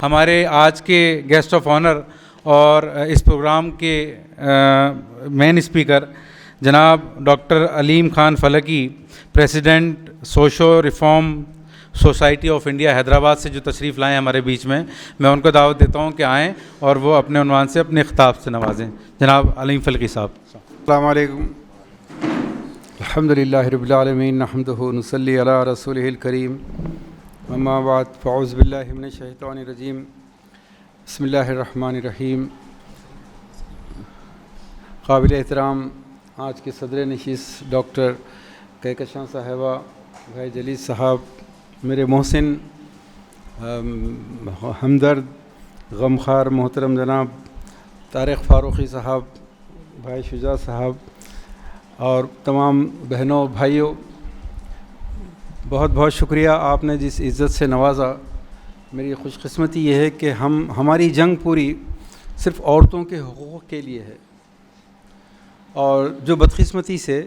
ہمارے آج کے گیسٹ آف آنر اور اس پروگرام کے مین اسپیکر جناب doctor Aleem Khan Falaki, president socio reform society of India Hyderabad سے جو تشریف لائے ہیں ہمارے بیچ میں ان کو دعوت دیتا ہوں کہ آئیں اور وہ اپنے عنوان سے اپنے خطاب سے نوازیں. جناب علیم فلکی صاحب. السلام علیکم. الحمدللہ رب العالمین نحمدہ ونصلی علی رسولہ الکریم. اما بعد فاعوذ باللہ من الشیطان الرجیم. بسم اللہ الرحمن الرحیم. قابل احترام آج کے صدر نشست ڈاکٹر کہکشاں صاحبہ، بھائی جلیل صاحب، میرے محسن ہمدرد غمخوار محترم جناب طارق فاروقی صاحب، بھائی شجاع صاحب اور تمام بہنوں بھائیوں، بہت بہت شکریہ آپ نے جس عزت سے نوازا. میری خوش قسمتی یہ ہے کہ ہماری جنگ پوری صرف عورتوں کے حقوق کے لیے ہے، اور جو بدقسمتی سے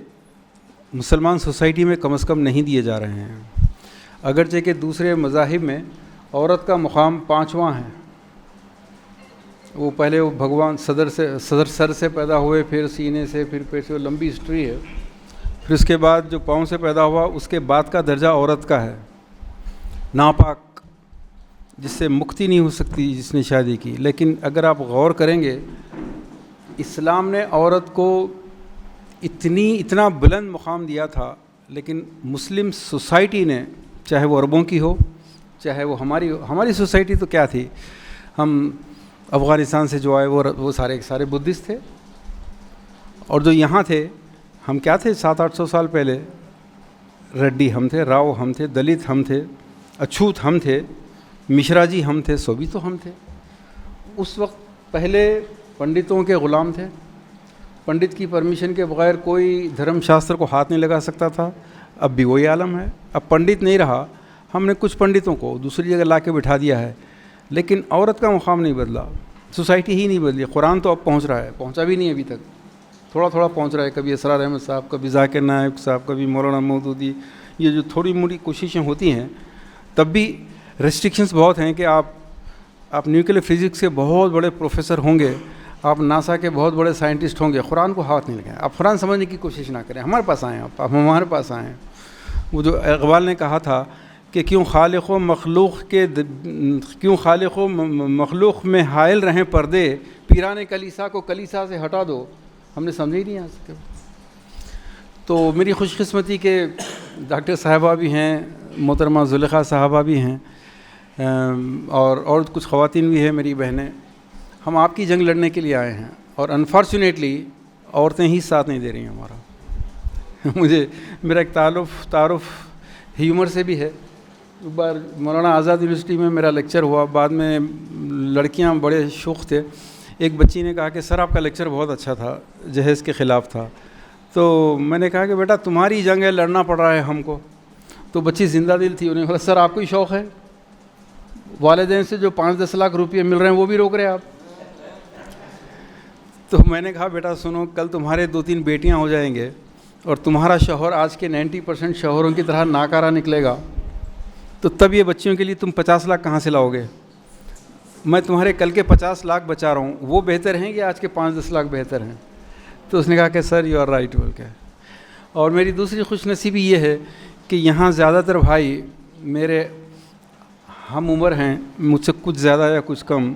مسلمان سوسائٹی میں کم از کم نہیں دیے جا رہے ہیں. اگرچہ کہ دوسرے مذاہب میں عورت کا مقام 5واں ہے. وہ پہلے وہ بھگوان صدر سر سے پیدا ہوئے، پھر سینے سے، پھر پیٹ سے، لمبی ہسٹری ہے. پھر اس کے بعد جو پاؤں سے پیدا ہوا، اس کے بعد کا درجہ عورت کا ہے، ناپاک، جس سے مکتی نہیں ہو سکتی جس نے شادی کی. لیکن اگر آپ غور کریں گے، اسلام نے عورت کو اتنا بلند مقام دیا تھا، لیکن مسلم سوسائٹی نے، چاہے وہ عربوں کی ہو، چاہے وہ ہماری سوسائٹی تو کیا تھی، ہم افغانستان سے جو آئے وہ سارے بدھسٹ تھے، اور جو یہاں تھے ہم کیا تھے 700-800 سال پہلے، ریڈی ہم تھے، راؤ ہم تھے، دلت ہم تھے، اچھوت ہم تھے، مشرا جی ہم تھے، سو بھی تو ہم تھے. اس وقت پہلے پنڈتوں کے غلام تھے. پنڈت کی پرمیشن کے بغیر کوئی دھرم شاستر کو ہاتھ نہیں لگا سکتا تھا. اب بھی وہی عالم ہے. اب پنڈت نہیں رہا، ہم نے کچھ پنڈتوں کو دوسری جگہ لا کے بٹھا دیا ہے، لیکن عورت کا مقام نہیں بدلا، سوسائٹی ہی نہیں بدلی. قرآن تو اب پہنچ رہا ہے، پہنچا بھی نہیں ابھی تک، تھوڑا تھوڑا پہنچ رہا ہے. کبھی اسرار احمد صاحب، کبھی ذاکر نائک صاحب، کبھی مولانا مودودی. یہ جو تھوڑی موڑی کوششیں ہوتی ہیں، تب بھی ریسٹرکشنز بہت ہیں کہ آپ نیوکلیئر فزکس کے بہت بڑے پروفیسر ہوں گے، آپ ناسا کے بہت بڑے سائنٹسٹ ہوں گے، قرآن کو ہاتھ نہیں لگائیں. آپ قرآن سمجھنے کی کوشش نہ کریں. ہمارے پاس آئیں، آپ ہمارے پاس آئیں. وہ جو اقبال نے کہا تھا کہ کیوں خالق و مخلوق میں حائل رہیں پردے، پیران کلیسا کو کلیسا سے ہٹا دو. ہم نے سمجھے ہی نہیں آ سکے. تو میری خوش قسمتی کہ ڈاکٹر صاحبہ بھی ہیں، محترمہ زلیخا صاحبہ بھی ہیں، اور کچھ خواتین بھی ہیں میری بہنیں. ہم آپ کی جنگ لڑنے کے لیے آئے ہیں، اور انفارچونیٹلی عورتیں ہی ساتھ نہیں دے رہی ہیں ہمارا. میرا ایک تعارف ہیومر سے بھی ہے. ایک بار مولانا آزاد یونیورسٹی میں میرا لیکچر ہوا، بعد میں لڑکیاں بڑے شوق تھے. ایک بچی نے کہا کہ سر آپ کا لیکچر بہت اچھا تھا، جہیز کے خلاف تھا. تو میں نے کہا کہ بیٹا تمہاری جنگ ہے، لڑنا پڑ رہا ہے ہم کو. تو بچی زندہ دل تھی، انہوں نے کہا سر آپ کو ہی شوق ہے، والدین سے جو 5-10 لاکھ روپئے مل رہے ہیں وہ بھی روک رہے آپ. تو میں نے کہا بیٹا سنو، کل تمہارے 2-3 بیٹیاں ہو جائیں گے، اور تمہارا شوہر آج کے 90% شوہروں کی طرح ناکارہ نکلے گا، تو تب یہ بچیوں کے لیے تم 50 لاکھ کہاں سے لاؤ گے؟ میں تمہارے کل کے 50 لاکھ بچا رہا ہوں، وہ بہتر ہیں کہ آج کے 5-10 لاکھ بہتر ہیں؟ تو اس نے کہا کہ سر یو آر رائٹ بول کے. اور میری دوسری خوش نصیبی یہ ہے کہ یہاں زیادہ تر بھائی میرے ہم عمر ہیں، مجھ سے کچھ زیادہ یا کچھ کم،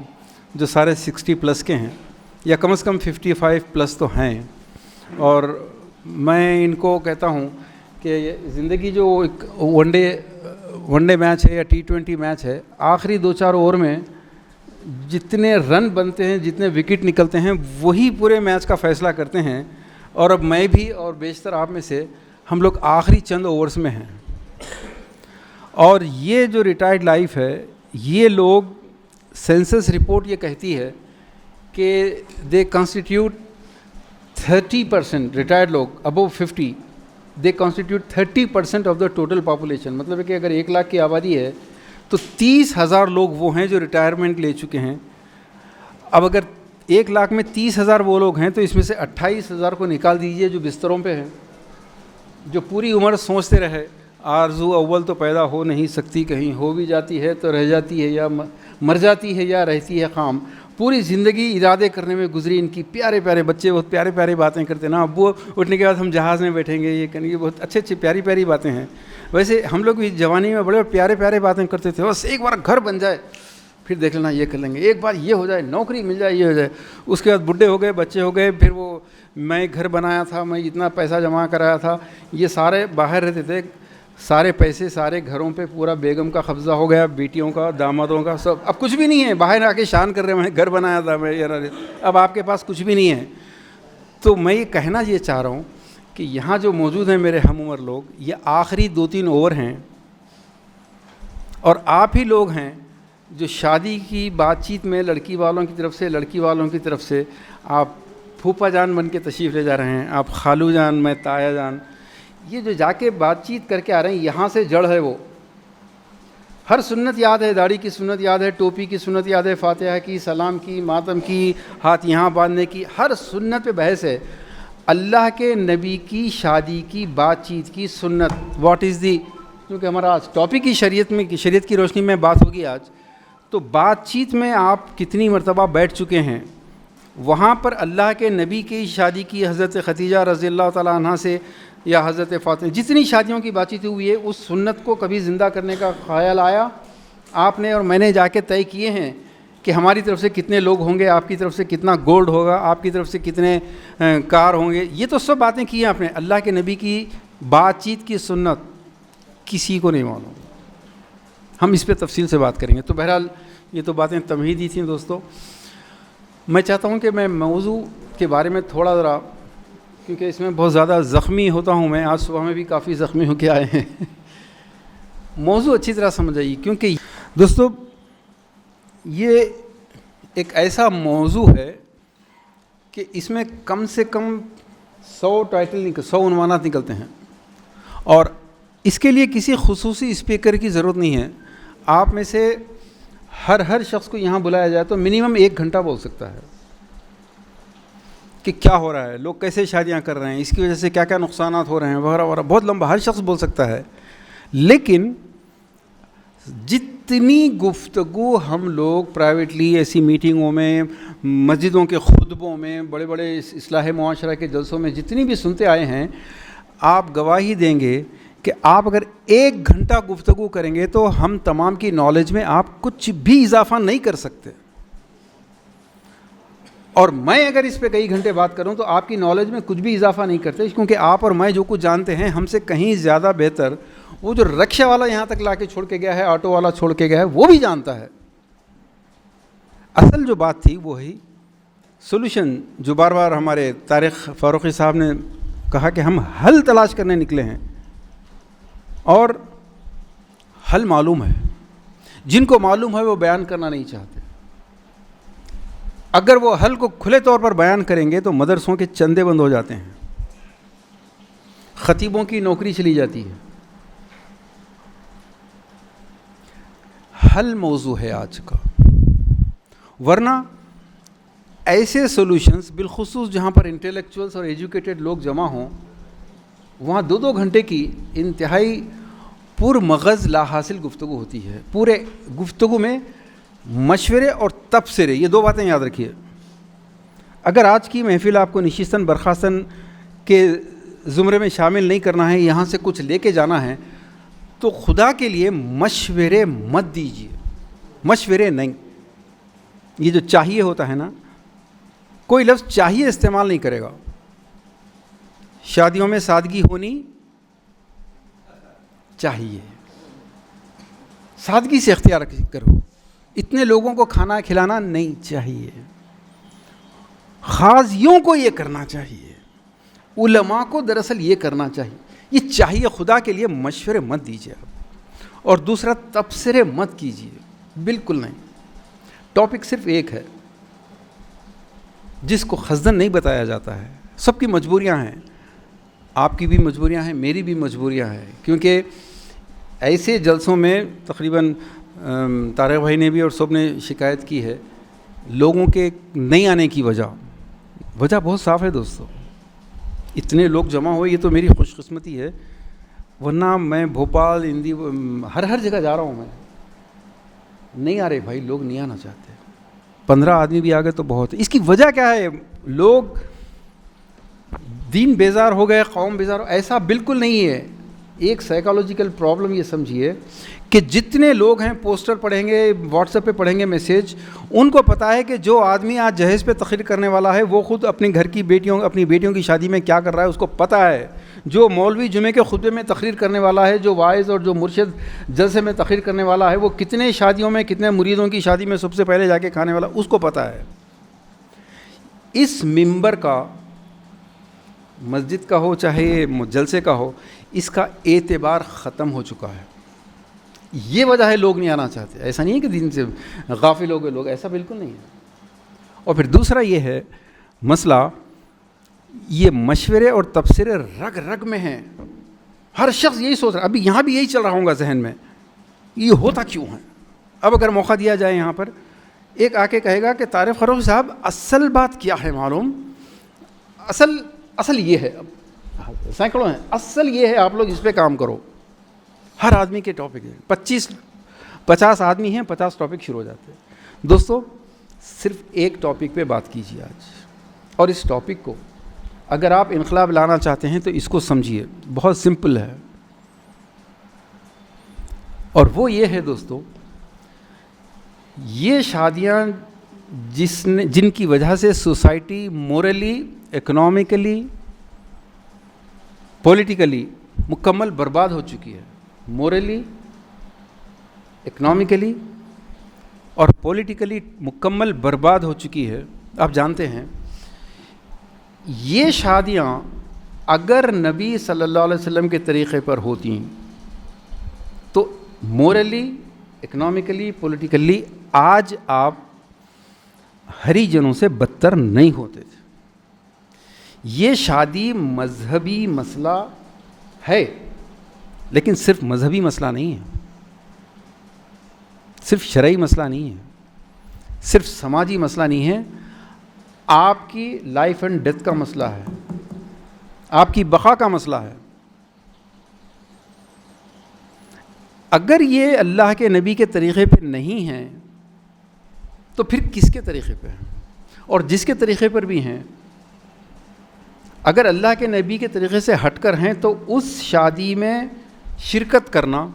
جو سارے 60+ کے ہیں، یا کم از کم 55+ تو ہیں. اور میں ان کو کہتا ہوں کہ زندگی جو ایک ون ڈے میچ ہے یا T20 میچ ہے، آخری 2-4 اوور میں جتنے رن بنتے ہیں، جتنے وکٹ نکلتے ہیں، وہی پورے میچ کا فیصلہ کرتے ہیں. اور اب میں بھی اور بیشتر آپ میں سے ہم لوگ آخری چند اوورس میں ہیں. اور یہ جو ریٹائرڈ لائف ہے، یہ لوگ سینسس رپورٹ یہ کہتی ہے کہ دے کانسٹیٹیوٹ 30%، ریٹائرڈ لوگ ابو 50 they constitute 30% of the total population. مطلب ہے کہ اگر 1 لاکھ کی آبادی ہے تو 30,000 لوگ وہ ہیں جو ریٹائرمنٹ لے چکے ہیں. اب اگر 1 لاکھ میں 30,000 وہ لوگ ہیں، تو اس میں سے 28,000 کو نکال دیجئے جو بستروں پہ ہیں، جو پوری عمر سوچتے رہے آرزو اول تو پیدا ہو نہیں سکتی، کہیں ہو بھی جاتی ہے تو رہ جاتی ہے، یا مر جاتی ہے یا رہتی ہے خام۔ پوری زندگی ارادے کرنے میں گزری ان کی۔ پیارے پیارے بچے بہت پیارے پیارے باتیں کرتے ہیں نا، ابو اٹھنے کے بعد ہم جہاز میں بیٹھیں گے، یہ کریں گے، بہت اچھے اچھے پیاری پیاری باتیں ہیں۔ ویسے ہم لوگ بھی جوانی میں بڑے پیارے پیارے باتیں کرتے تھے، بس ایک بار گھر بن جائے پھر دیکھ لینا یہ کر لیں گے، ایک بار یہ ہو جائے، نوکری مل جائے، یہ ہو جائے۔ اس کے بعد بڈھے ہو گئے، بچے ہو گئے، پھر وہ میں گھر بنایا تھا، میں اتنا پیسہ جمع کرایا تھا، یہ سارے باہر رہتے تھے، سارے پیسے سارے گھروں پہ پورا بیگم کا قبضہ ہو گیا، بیٹیوں کا، دامادوں کا، سب اب کچھ بھی نہیں ہے، باہر آ کے شان کر رہے ہیں میں گھر بنایا تھا میں، اب آپ کے پاس کچھ بھی نہیں ہے۔ تو میں یہ کہنا یہ چاہ رہا ہوں کہ یہاں جو موجود ہیں میرے ہم عمر لوگ، یہ آخری 2-3 اوور ہیں، اور آپ ہی لوگ ہیں جو شادی کی بات چیت میں لڑکی والوں کی طرف سے، لڑکی والوں کی طرف سے آپ پھوپھا جان بن کے تشریف لے جا رہے ہیں، آپ خالو جان، میں تایا جان، یہ جو جا کے بات چیت کر کے آ رہے ہیں، یہاں سے جڑ ہے وہ۔ ہر سنت یاد ہے، داڑھی کی سنت یاد ہے، ٹوپی کی سنت یاد ہے، فاتحہ کی، سلام کی، ماتم کی، ہاتھ یہاں باندھنے کی، ہر سنت پہ بحث ہے۔ اللہ کے نبی کی شادی کی بات چیت کی سنت، واٹ از دی، کیونکہ ہمارا آج ٹاپک ہی شریعت کی روشنی میں بات ہوگی آج، تو بات چیت میں آپ کتنی مرتبہ بیٹھ چکے ہیں؟ وہاں پر اللہ کے نبی کی شادی کی حضرت خدیجہ رضی اللہ تعالیٰ عنہ سے، یا حضرت فاطمہ، جتنی شادیوں کی بات چیت ہوئی ہے، اس سنت کو کبھی زندہ کرنے کا خیال آیا آپ نے اور میں نے جا کے طے کیے ہیں کہ ہماری طرف سے کتنے لوگ ہوں گے، آپ کی طرف سے کتنا گولڈ ہوگا، آپ کی طرف سے کتنے کار ہوں گے، یہ تو سب باتیں کی ہیں آپ نے۔ اللہ کے نبی کی بات چیت کی سنت کسی کو نہیں معلوم، ہم اس پہ تفصیل سے بات کریں گے۔ تو بہرحال یہ تو باتیں تمہیدی تھیں دوستو۔ میں چاہتا ہوں کہ میں موضوع کے بارے میں تھوڑا ذرا، کیونکہ اس میں بہت زیادہ زخمی ہوتا ہوں میں، آج صبح میں بھی کافی زخمی ہو کے آئے ہیں، موضوع اچھی طرح سمجھ آئیے، کیونکہ دوستو یہ ایک ایسا موضوع ہے کہ اس میں کم سے کم 100 عنوانات نکلتے ہیں، اور اس کے لیے کسی خصوصی اسپیکر کی ضرورت نہیں ہے۔ آپ میں سے ہر شخص کو یہاں بلایا جائے تو منیمم 1 گھنٹہ بول سکتا ہے کہ کیا ہو رہا ہے، لوگ کیسے شادیاں کر رہے ہیں، اس کی وجہ سے کیا کیا نقصانات ہو رہے ہیں، وغیرہ وغیرہ، بہت لمبا ہر شخص بول سکتا ہے۔ لیکن جتنی گفتگو ہم لوگ پرائیویٹلی ایسی میٹنگوں میں، مسجدوں کے خطبوں میں، بڑے بڑے اصلاح معاشرہ کے جلسوں میں جتنی بھی سنتے آئے ہیں، آپ گواہی دیں گے کہ آپ اگر 1 گھنٹہ گفتگو کریں گے تو ہم تمام کی نالج میں آپ کچھ بھی اضافہ نہیں کر سکتے، اور میں اگر اس پہ کئی گھنٹے بات کروں تو آپ کی نالج میں کچھ بھی اضافہ نہیں کرتے، کیونکہ آپ اور میں جو کچھ جانتے ہیں ہم سے کہیں زیادہ بہتر وہ جو رکشہ والا یہاں تک لا کے چھوڑ کے گیا ہے، آٹو والا چھوڑ کے گیا ہے، وہ بھی جانتا ہے۔ اصل جو بات تھی وہی سولوشن جو بار بار ہمارے طارق فاروقی صاحب نے کہا کہ ہم حل تلاش کرنے نکلے ہیں، اور حل معلوم ہے، جن کو معلوم ہے وہ بیان کرنا نہیں چاہتے۔ اگر وہ حل کو کھلے طور پر بیان کریں گے تو مدرسوں کے چندے بند ہو جاتے ہیں، خطیبوں کی نوکری چلی جاتی ہے۔ حل موضوع ہے آج کا، ورنہ ایسے سولوشنز، بالخصوص جہاں پر انٹلیکچوئلس اور ایجوکیٹڈ لوگ جمع ہوں، وہاں 2 گھنٹے کی انتہائی پر مغز لا حاصل گفتگو ہوتی ہے۔ پورے گفتگو میں مشورے اور تبصرے، یہ 2 باتیں یاد رکھیے۔ اگر آج کی محفل آپ کو نشستاً برخاستاً کے زمرے میں شامل نہیں کرنا ہے، یہاں سے کچھ لے کے جانا ہے، تو خدا کے لیے مشورے مت دیجیے، مشورے نہیں۔ یہ جو چاہیے ہوتا ہے نا، کوئی لفظ چاہیے استعمال نہیں کرے گا۔ شادیوں میں سادگی ہونی چاہیے، سادگی سے اختیار کرو۔ اتنے لوگوں کو کھانا کھلانا نہیں چاہیے، قاضیوں کو یہ کرنا چاہیے، علماء کو دراصل یہ کرنا چاہیے۔ یہ چاہیے، خدا کے لیے مشورے مت دیجیے آپ۔ اور دوسرا، تبصرے مت کیجیے، بالکل نہیں۔ ٹاپک صرف ایک ہے جس کو خزدن نہیں بتایا جاتا ہے۔ سب کی مجبوریاں ہیں، آپ کی بھی مجبوریاں ہیں، میری بھی مجبوریاں ہیں، کیونکہ ایسے جلسوں میں تقریباً طارق بھائی نے بھی اور سب نے شکایت کی ہے، لوگوں کے نہیں آنے کی وجہ بہت صاف ہے دوستو۔ اتنے لوگ جمع ہوئے، یہ تو میری خوش قسمتی ہے، ورنہ میں بھوپال ہندی ہر جگہ جا رہا ہوں، میں نہیں آ رہے بھائی، لوگ نہیں آنا چاہتے. 15 آدمی بھی آ گئے تو بہت ہے. اس کی وجہ کیا ہے؟ لوگ دین بیزار ہو گئے، قوم بیزار ہو. ایسا بالکل نہیں ہے. ایک سائیکالوجیکل پرابلم یہ سمجھیے کہ جتنے لوگ ہیں پوسٹر پڑھیں گے، واٹس ایپ پہ پڑھیں گے میسیج، ان کو پتہ ہے کہ جو آدمی آج جہیز پہ تقریر کرنے والا ہے وہ خود اپنے گھر کی اپنی بیٹیوں کی شادی میں کیا کر رہا ہے اس کو پتہ ہے. جو مولوی جمعے کے خطبے میں تقریر کرنے والا ہے، جو واعظ اور جو مرشد جلسے میں تقریر کرنے والا ہے، وہ کتنے شادیوں میں کتنے مریدوں کی شادی میں سب سے پہلے جا کے کھانے والا، اس کو پتہ ہے. اس منبر کا، مسجد کا ہو چاہے جلسے کا ہو، اس کا اعتبار ختم ہو چکا ہے. یہ وجہ ہے لوگ نہیں آنا چاہتے. ایسا نہیں ہے کہ دین سے غافل ہو گئے لوگ، ایسا بالکل نہیں ہے. اور پھر دوسرا یہ ہے مسئلہ، یہ مشورے اور تبصرے رگ رگ میں ہیں. ہر شخص یہی سوچ رہا ہے. ابھی یہاں بھی یہی چل رہا ہوں گا ذہن میں، یہ ہوتا کیوں ہے. اب اگر موقع دیا جائے یہاں پر، ایک آ کے کہے گا کہ طارق فاروقی صاحب اصل بات کیا ہے معلوم؟ اصل یہ ہے. اب سینکڑوں ہیں، اصل یہ ہے، آپ لوگ اس پہ کام کرو. ہر آدمی کے ٹاپک ہیں. 50 آدمی ہیں، 50 ٹاپک شروع ہو جاتے ہیں. دوستو صرف ایک ٹاپک پہ بات کیجیے آج، اور اس ٹاپک کو اگر آپ انقلاب لانا چاہتے ہیں تو اس کو سمجھیے، بہت سمپل ہے. اور وہ یہ ہے دوستو، یہ شادیاں جن کی وجہ سے سوسائٹی مورلی، اکنامکلی، پولیٹیکلی مکمل برباد ہو چکی ہے. مورلی، اکنامکلی اور پولیٹیکلی مکمل برباد ہو چکی ہے. آپ جانتے ہیں یہ شادیاں اگر نبی صلی اللہ علیہ وسلم کے طریقے پر ہوتی تو مورلی، اکنامکلی، پولیٹیکلی آج آپ ہریجنوں سے بدتر نہیں ہوتے تھے. یہ شادی مذہبی مسئلہ ہے، لیکن صرف مذہبی مسئلہ نہیں ہے، صرف شرعی مسئلہ نہیں ہے، صرف سماجی مسئلہ نہیں ہے. آپ کی لائف اینڈ ڈیتھ کا مسئلہ ہے، آپ کی بقا کا مسئلہ ہے. اگر یہ اللہ کے نبی کے طریقے پہ نہیں ہیں تو پھر کس کے طریقے پہ ہیں؟ اور جس کے طریقے پر بھی ہیں، اگر اللہ کے نبی کے طریقے سے ہٹ کر ہیں تو اس شادی میں شرکت کرنا،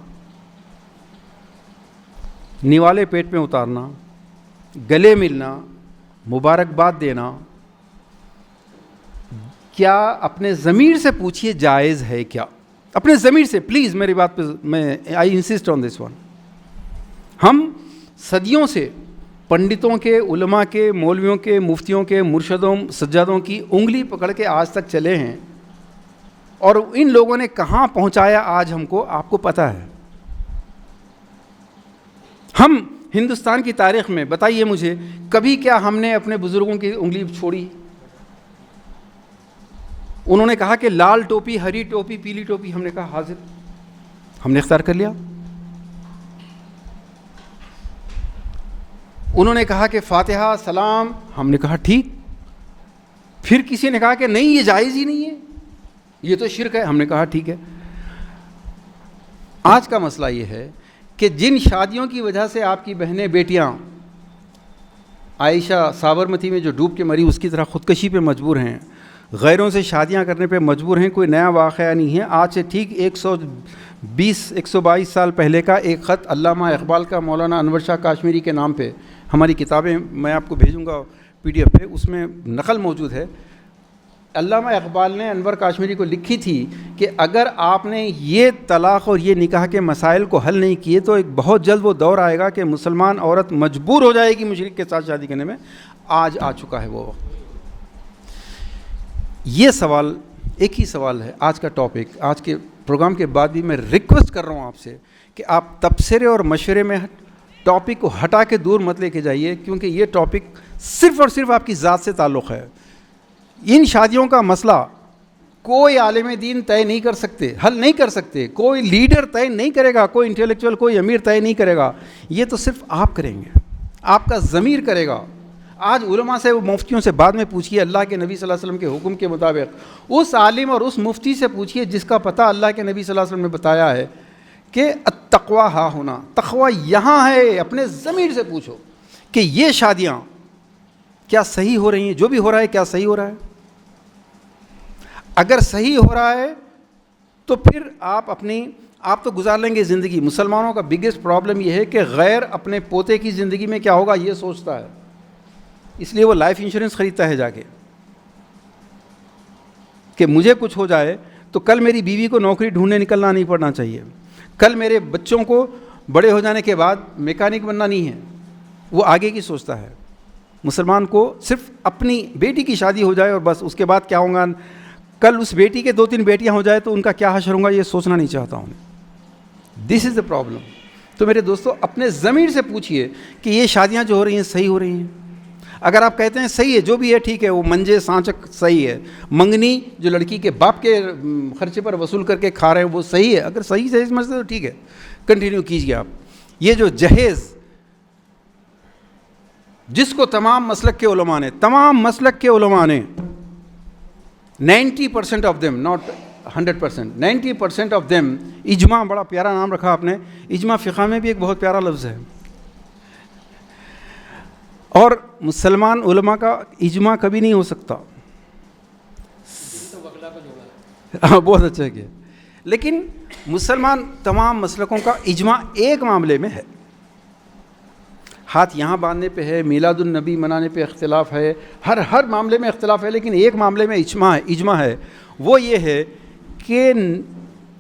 نیوالے پیٹ میں اتارنا، گلے ملنا، مبارکباد دینا، کیا اپنے ضمیر سے پوچھئے جائز ہے کیا؟ اپنے ضمیر سے پلیز، میری بات پہ میں آئی انسسٹ آن دس ون. ہم صدیوں سے پنڈتوں کے، علماء کے، مولویوں کے، مفتیوں کے، مرشدوں، سجادوں کی انگلی پکڑ کے آج تک چلے ہیں، اور ان لوگوں نے کہاں پہنچایا آج ہم کو، آپ کو پتہ ہے. ہم ہندوستان کی تاریخ میں بتائیے مجھے، کبھی کیا ہم نے اپنے بزرگوں کی انگلی چھوڑی؟ انہوں نے کہا کہ لال ٹوپی، ہری ٹوپی، پیلی ٹوپی، ہم نے کہا حاضر، ہم نے اختیار کر لیا. انہوں نے کہا کہ فاتحہ، سلام، ہم نے کہا ٹھیک. پھر کسی نے کہا کہ نہیں یہ جائز ہی نہیں ہے، یہ تو شرک ہے، ہم نے کہا ٹھیک ہے. آج کا مسئلہ یہ ہے کہ جن شادیوں کی وجہ سے آپ کی بہنیں، بیٹیاں، عائشہ سابرمتی میں جو ڈوب کے مری اس کی طرح خودکشی پہ مجبور ہیں، غیروں سے شادیاں کرنے پہ مجبور ہیں، کوئی نیا واقعہ نہیں ہے. آج سے ٹھیک 122 سال پہلے کا ایک خط علامہ اقبال کا مولانا انور شاہ کاشمیری کے نام پہ، ہماری کتابیں میں آپ کو بھیجوں گا PDF پہ، اس میں نقل موجود ہے. علامہ اقبال نے انور کاشمیری کو لکھی تھی کہ اگر آپ نے یہ طلاق اور یہ نکاح کے مسائل کو حل نہیں کیے تو ایک بہت جلد وہ دور آئے گا کہ مسلمان عورت مجبور ہو جائے گی مشرک کے ساتھ شادی کرنے میں. آج آ چکا ہے وہ وقت. یہ سوال، ایک ہی سوال ہے آج کا ٹاپک. آج کے پروگرام کے بعد بھی میں ریکویسٹ کر رہا ہوں آپ سے کہ آپ تبصرے اور مشورے میں ٹاپک کو ہٹا کے دور مت لے کے جائیے، کیونکہ یہ ٹاپک صرف اور صرف آپ کی ذات سے تعلق ہے. ان شادیوں کا مسئلہ کوئی عالم دین طے نہیں کر سکتے، حل نہیں کر سکتے، کوئی لیڈر طے نہیں کرے گا، کوئی انٹلیکچوئل، کوئی امیر طے نہیں کرے گا. یہ تو صرف آپ کریں گے، آپ کا ضمیر کرے گا. آج علماء سے, مفتیوں سے بعد میں پوچھیے, اللہ کے نبی صلی اللہ علیہ وسلم کے حکم کے مطابق اس عالم اور اس مفتی سے پوچھیے جس کا پتہ اللہ کے نبی صلی اللہ علیہ وسلم نے بتایا ہے کہ التقویٰ ہاں ہونا, تقویٰ یہاں ہے. اپنے ضمیر سے پوچھو کہ یہ شادیاں کیا صحیح ہو رہی ہیں, جو بھی ہو رہا ہے کیا صحیح ہو رہا ہے؟ اگر صحیح ہو رہا ہے تو پھر آپ تو گزار لیں گے زندگی. مسلمانوں کا بگیسٹ پرابلم یہ ہے کہ غیر اپنے پوتے کی زندگی میں کیا ہوگا یہ سوچتا ہے, اس لیے وہ لائف انشورنس خریدتا ہے جا کے کہ مجھے کچھ ہو جائے تو کل میری بیوی کو نوکری ڈھونڈنے نکلنا نہیں پڑنا چاہیے, کل میرے بچوں کو بڑے ہو جانے کے بعد میکینک بننا نہیں ہے. وہ آگے کی سوچتا ہے. مسلمان کو صرف اپنی بیٹی کی شادی ہو جائے اور بس, اس کے بعد کیا ہوگا, کل اس بیٹی کے 2-3 بیٹیاں ہو جائے تو ان کا کیا حشر ہوگا یہ سوچنا نہیں چاہتا ہوں. دس از دا پرابلم. تو میرے دوستو اپنے ضمیر سے پوچھئے کہ یہ شادیاں جو ہو رہی ہیں صحیح ہو رہی ہیں. اگر آپ کہتے ہیں صحیح ہے, جو بھی ہے ٹھیک ہے, وہ منجے سانچک صحیح ہے, منگنی جو لڑکی کے باپ کے خرچے پر وصول کر کے کھا رہے ہیں وہ صحیح ہے, اگر صحیح سے سمجھتے تو ٹھیک ہے, کنٹینیو کیجیے آپ. یہ جو جہیز جس کو تمام مسلک کے علماء نے 90% of them, not 100%, 90% of them, اجماع, بڑا پیارا نام رکھا آپ نے, اجماع فقہ میں بھی ایک بہت پیارا لفظ ہے. اور مسلمان علماء کا اجماع کبھی نہیں ہو سکتا. بہت اچھا کیا. لیکن مسلمان تمام مسلکوں کا اجماع ایک معاملے میں ہے. ہاتھ یہاں باندھنے پہ ہے, میلاد النبی منانے پہ اختلاف ہے, ہر معاملے میں اختلاف ہے, لیکن ایک معاملے میں اجماع ہے. وہ یہ ہے کہ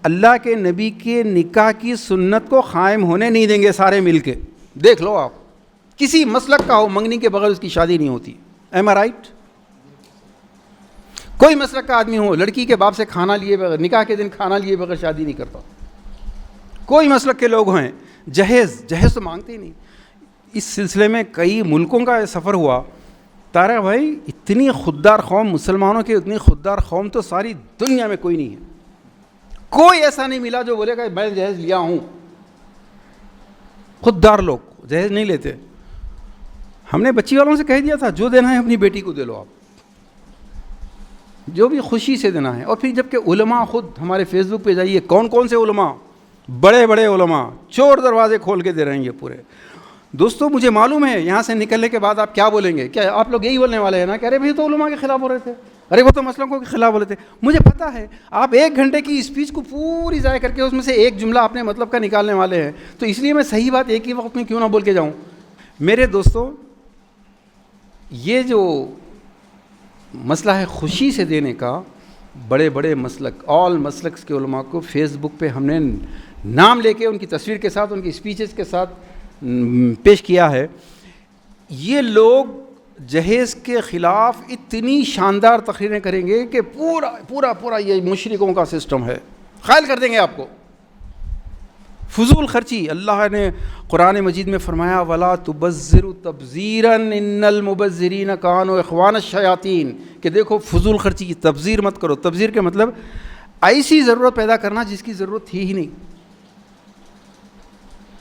اللہ کے نبی کے نکاح کی سنت کو قائم ہونے نہیں دیں گے سارے مل کے. دیکھ لو آپ, کسی مسلک کا ہو, منگنی کے بغیر اس کی شادی نہیں ہوتی. ایم آئی رائٹ؟ کوئی مسلک کا آدمی ہو, لڑکی کے باپ سے کھانا لیے بغیر, نکاح کے دن کھانا لیے بغیر شادی نہیں کرتا. کوئی مسلک کے لوگ ہیں, جہیز تو مانگتے ہی نہیں. اس سلسلے میں کئی ملکوں کا سفر ہوا. طارق بھائی, اتنی خوددار قوم, مسلمانوں کی اتنی خوددار قوم تو ساری دنیا میں کوئی نہیں ہے. کوئی ایسا نہیں ملا جو بولے گا میں جہیز لیا ہوں. خوددار لوگ جہیز نہیں لیتے. ہم نے بچی والوں سے کہہ دیا تھا جو دینا ہے اپنی بیٹی کو دے لو آپ, جو بھی خوشی سے دینا ہے. اور پھر جب کہ علماء خود, ہمارے فیس بک پہ جائیے, کون سے علماء, بڑے علماء چور دروازے کھول کے دے رہے ہیں یہ پورے. دوستو مجھے معلوم ہے یہاں سے نکلنے کے بعد آپ کیا بولیں گے, کیا آپ لوگ یہی بولنے والے ہیں نا کہ ارے بھائی تو علماء کے خلاف ہو رہے تھے, ارے وہ تو مسلکوں کے خلاف ہو رہے تھے. مجھے پتہ ہے آپ 1 گھنٹے کی اسپیچ کو پوری ضائع کر کے اس میں سے ایک جملہ اپنے مطلب کا نکالنے والے ہیں, تو اس لیے میں صحیح بات ایک ہی وقت میں کیوں نہ بول کے جاؤں. میرے دوستو یہ جو مسئلہ ہے خوشی سے دینے کا, بڑے مسلک, آل مسلکس کے علماء کو فیس بک پہ ہم نے نام لے کے ان کی تصویر کے ساتھ, ان کی اسپیچز کے ساتھ پیش کیا ہے. یہ لوگ جہیز کے خلاف اتنی شاندار تقریریں کریں گے کہ پورا یہ مشرکوں کا سسٹم ہے, قائل کر دیں گے آپ کو. فضول خرچی, اللہ نے قرآن مجید میں فرمایا وَلَا تُبَذِّرُ تَبْذِيرًا إِنَّ الْمُبَذِّرِينَ كَانُوا إِخْوَانَ الشَّيَاطِينَ, کہ دیکھو فضول خرچی کی تبذیر مت کرو. تبذیر کے مطلب ایسی ضرورت پیدا کرنا جس کی ضرورت تھی ہی نہیں.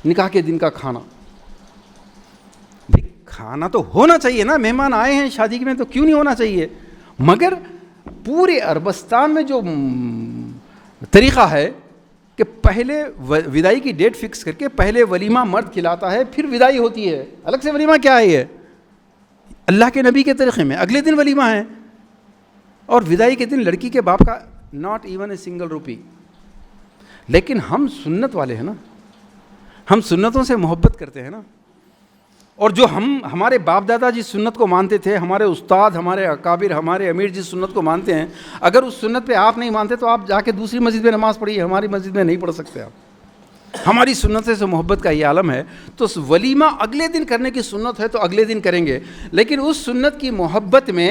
نکاح کے دن کا کھانا, کھانا تو ہونا چاہیے نا, مہمان آئے ہیں شادی میں تو کیوں نہیں ہونا چاہیے, مگر پورے عربستان میں جو طریقہ ہے کہ پہلے ودائی کی ڈیٹ فکس کر کے پہلے ولیمہ مرد کھلاتا ہے, پھر ودائی ہوتی ہے. الگ سے ولیمہ کیا ہے یہ, اللہ کے نبی کے طریقے میں اگلے دن ولیمہ ہے, اور ودائی کے دن لڑکی کے باپ کا ناٹ ایون اے سنگل روپی. لیکن ہم سنت والے ہیں نا, ہم سنتوں سے محبت کرتے ہیں نا, اور جو ہمارے باپ دادا جس سنت کو مانتے تھے, ہمارے استاد, ہمارے اکابر, ہمارے امیر جس سنت کو مانتے ہیں, اگر اس سنت پہ آپ نہیں مانتے تو آپ جا کے دوسری مسجد میں نماز پڑھیے, ہماری مسجد میں نہیں پڑھ سکتے آپ. ہماری سنت سے محبت کا یہ عالم ہے. تو ولیمہ اگلے دن کرنے کی سنت ہے تو اگلے دن کریں گے, لیکن اس سنت کی محبت میں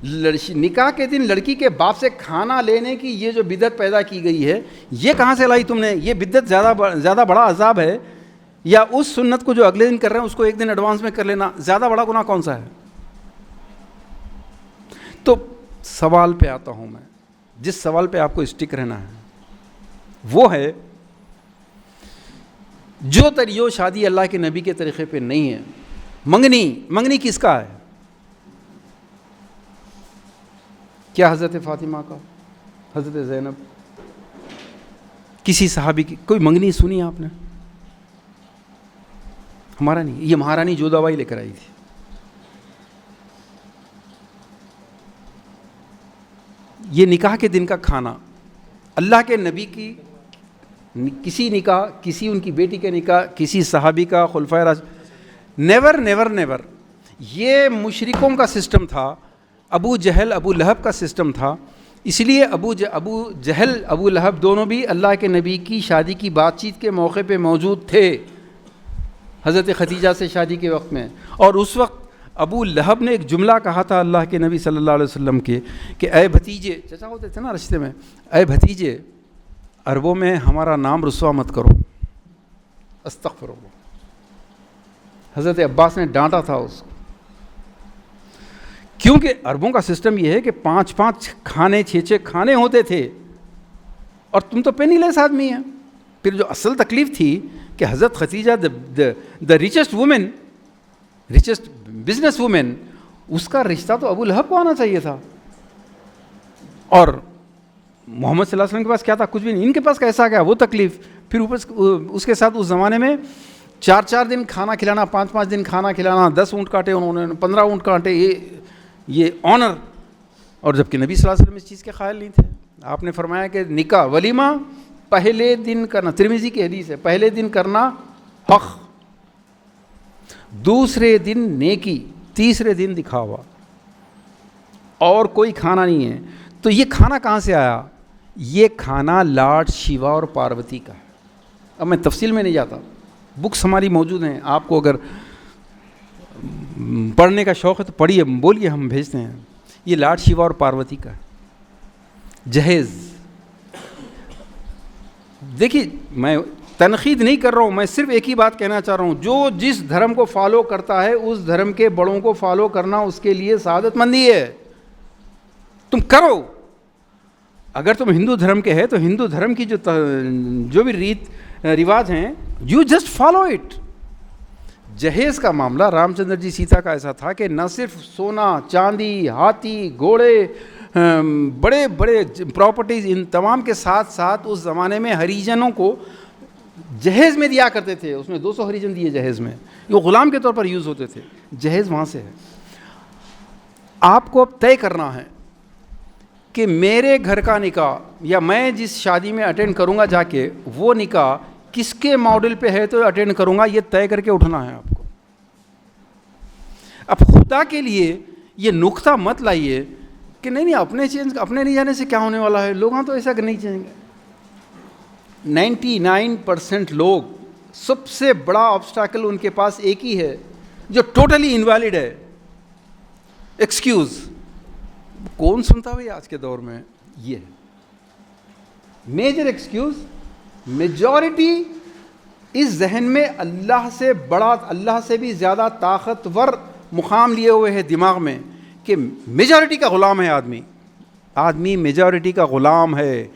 نکاح کے دن لڑکی کے باپ سے کھانا لینے کی یہ جو بدعت پیدا کی گئی ہے, یہ کہاں سے لائی تم نے؟ یہ بدعت زیادہ بڑا عذاب ہے, یا اس سنت کو جو اگلے دن کر رہے ہیں اس کو ایک دن ایڈوانس میں کر لینا زیادہ بڑا گناہ کون سا ہے؟ تو سوال پہ آتا ہوں میں, جس سوال پہ آپ کو اسٹک رہنا ہے وہ ہے جو شادی اللہ کے نبی کے طریقے پہ نہیں ہے. منگنی کس کا ہے؟ کیا حضرت فاطمہ کا، حضرت زینب، کسی صحابی کی کوئی منگنی سنی آپ نے؟ ہمارا نہیں، یہ مہارانی جودھابائی لے کر آئی تھی. یہ نکاح کے دن کا کھانا، اللہ کے نبی کی کسی نکاح، کسی ان کی بیٹی کے نکاح، کسی صحابی کا، خلفائے راشدین، نیور نیور نیور. یہ مشرکوں کا سسٹم تھا، ابو جہل ابو لہب کا سسٹم تھا. اس لیے ابو جہل ابو لہب دونوں بھی اللہ کے نبی کی شادی کی بات چیت کے موقع پہ موجود تھے، حضرت خدیجہ سے شادی کے وقت میں. اور اس وقت ابو لہب نے ایک جملہ کہا تھا اللہ کے نبی صلی اللہ علیہ وسلم کے کہ اے بھتیجے، چچا ہوتے تھے نا رشتے میں، اے بھتیجے عربوں میں ہمارا نام رسوا مت کرو، استغفر اللہ. حضرت عباس نے ڈانٹا تھا اس کو، کیونکہ عربوں کا سسٹم یہ ہے کہ 5 کھانے 6 کھانے ہوتے تھے، اور تم تو پینی لیس آدمی ہیں. پھر جو اصل تکلیف تھی کہ حضرت Khadija the richest woman, richest business woman, اس کا رشتہ تو ابو لہب کو آنا چاہیے تھا. اور محمد صلی اللہ علیہ وسلم کے پاس کیا تھا؟ کچھ بھی نہیں. ان کے پاس کیسا گیا وہ تکلیف. پھر اوپر اس کے ساتھ اس زمانے میں 4 دن کھانا کھلانا، 5 دن کھانا کھلانا، 10 اونٹ کاٹے انہوں نے، 15 اونٹ کاٹے، یہ آنر. اور جبکہ نبی صلی اللہ علیہ وسلم اس چیز کے قائل نہیں تھے. آپ نے فرمایا کہ نکاح ولیمہ پہلے دن کرنا، ترمذی کی حدیث ہے، پہلے دن کرنا حق، دوسرے دن نیکی، تیسرے دن دکھاوا، اور کوئی کھانا نہیں ہے. تو یہ کھانا کہاں سے آیا؟ یہ کھانا لاڈ شیوا اور پاروتی کا ہے. اب میں تفصیل میں نہیں جاتا، بکس ہماری موجود ہیں، آپ کو اگر پڑھنے کا شوق ہے تو پڑھیے، بولیے، ہم بھیجتے ہیں. یہ لاڈ شیوا اور پاروتی کا ہے. جہیز، دیکھیے میں تنقید نہیں کر رہا ہوں، میں صرف ایک ہی بات کہنا چاہ رہا ہوں، جو جس دھرم کو فالو کرتا ہے اس دھرم کے بڑوں کو فالو کرنا اس کے لیے سعادت مندی ہے. تم کرو. اگر تم ہندو دھرم کے ہے تو ہندو دھرم کی جو بھی ریت رواج ہیں، یو جسٹ فالو اٹ. جہیز کا معاملہ رام چندر جی سیتا کا ایسا تھا کہ نہ صرف سونا چاندی، ہاتھی گھوڑے، بڑے بڑے پراپرٹیز، ان تمام کے ساتھ ساتھ اس زمانے میں ہریجنوں کو جہیز میں دیا کرتے تھے. اس میں 200 ہریجن دیے جہیز میں، وہ غلام کے طور پر یوز ہوتے تھے. جہیز وہاں سے ہے. آپ کو اب طے کرنا ہے کہ میرے گھر کا نکاح یا میں جس شادی میں اٹینڈ کروں گا جا کے، وہ نکاح کس کے ماڈل پہ ہے تو اٹینڈ کروں گا. یہ طے کر کے اٹھنا ہے آپ کو. اب خدا کے لیے یہ نقطہ مت لائیے کہ نہیں اپنے نہیں جانے سے کیا ہونے والا ہے. لوگ تو ایسا نہیں چاہیں گے. 99% لوگ، سب سے بڑا آبسٹیکل ان کے پاس ایک ہی ہے جو ٹوٹلی انویلڈ ہے، ایکسکیوز. کون سنتا بھائی آج کے دور میں؟ یہ میجر ایکسکیوز. میجورٹی اس ذہن میں اللہ سے بڑا، اللہ سے بھی زیادہ طاقتور مقام لیے ہوئے ہے دماغ میں کہ میجورٹی کا غلام ہے آدمی میجورٹی کا غلام ہے.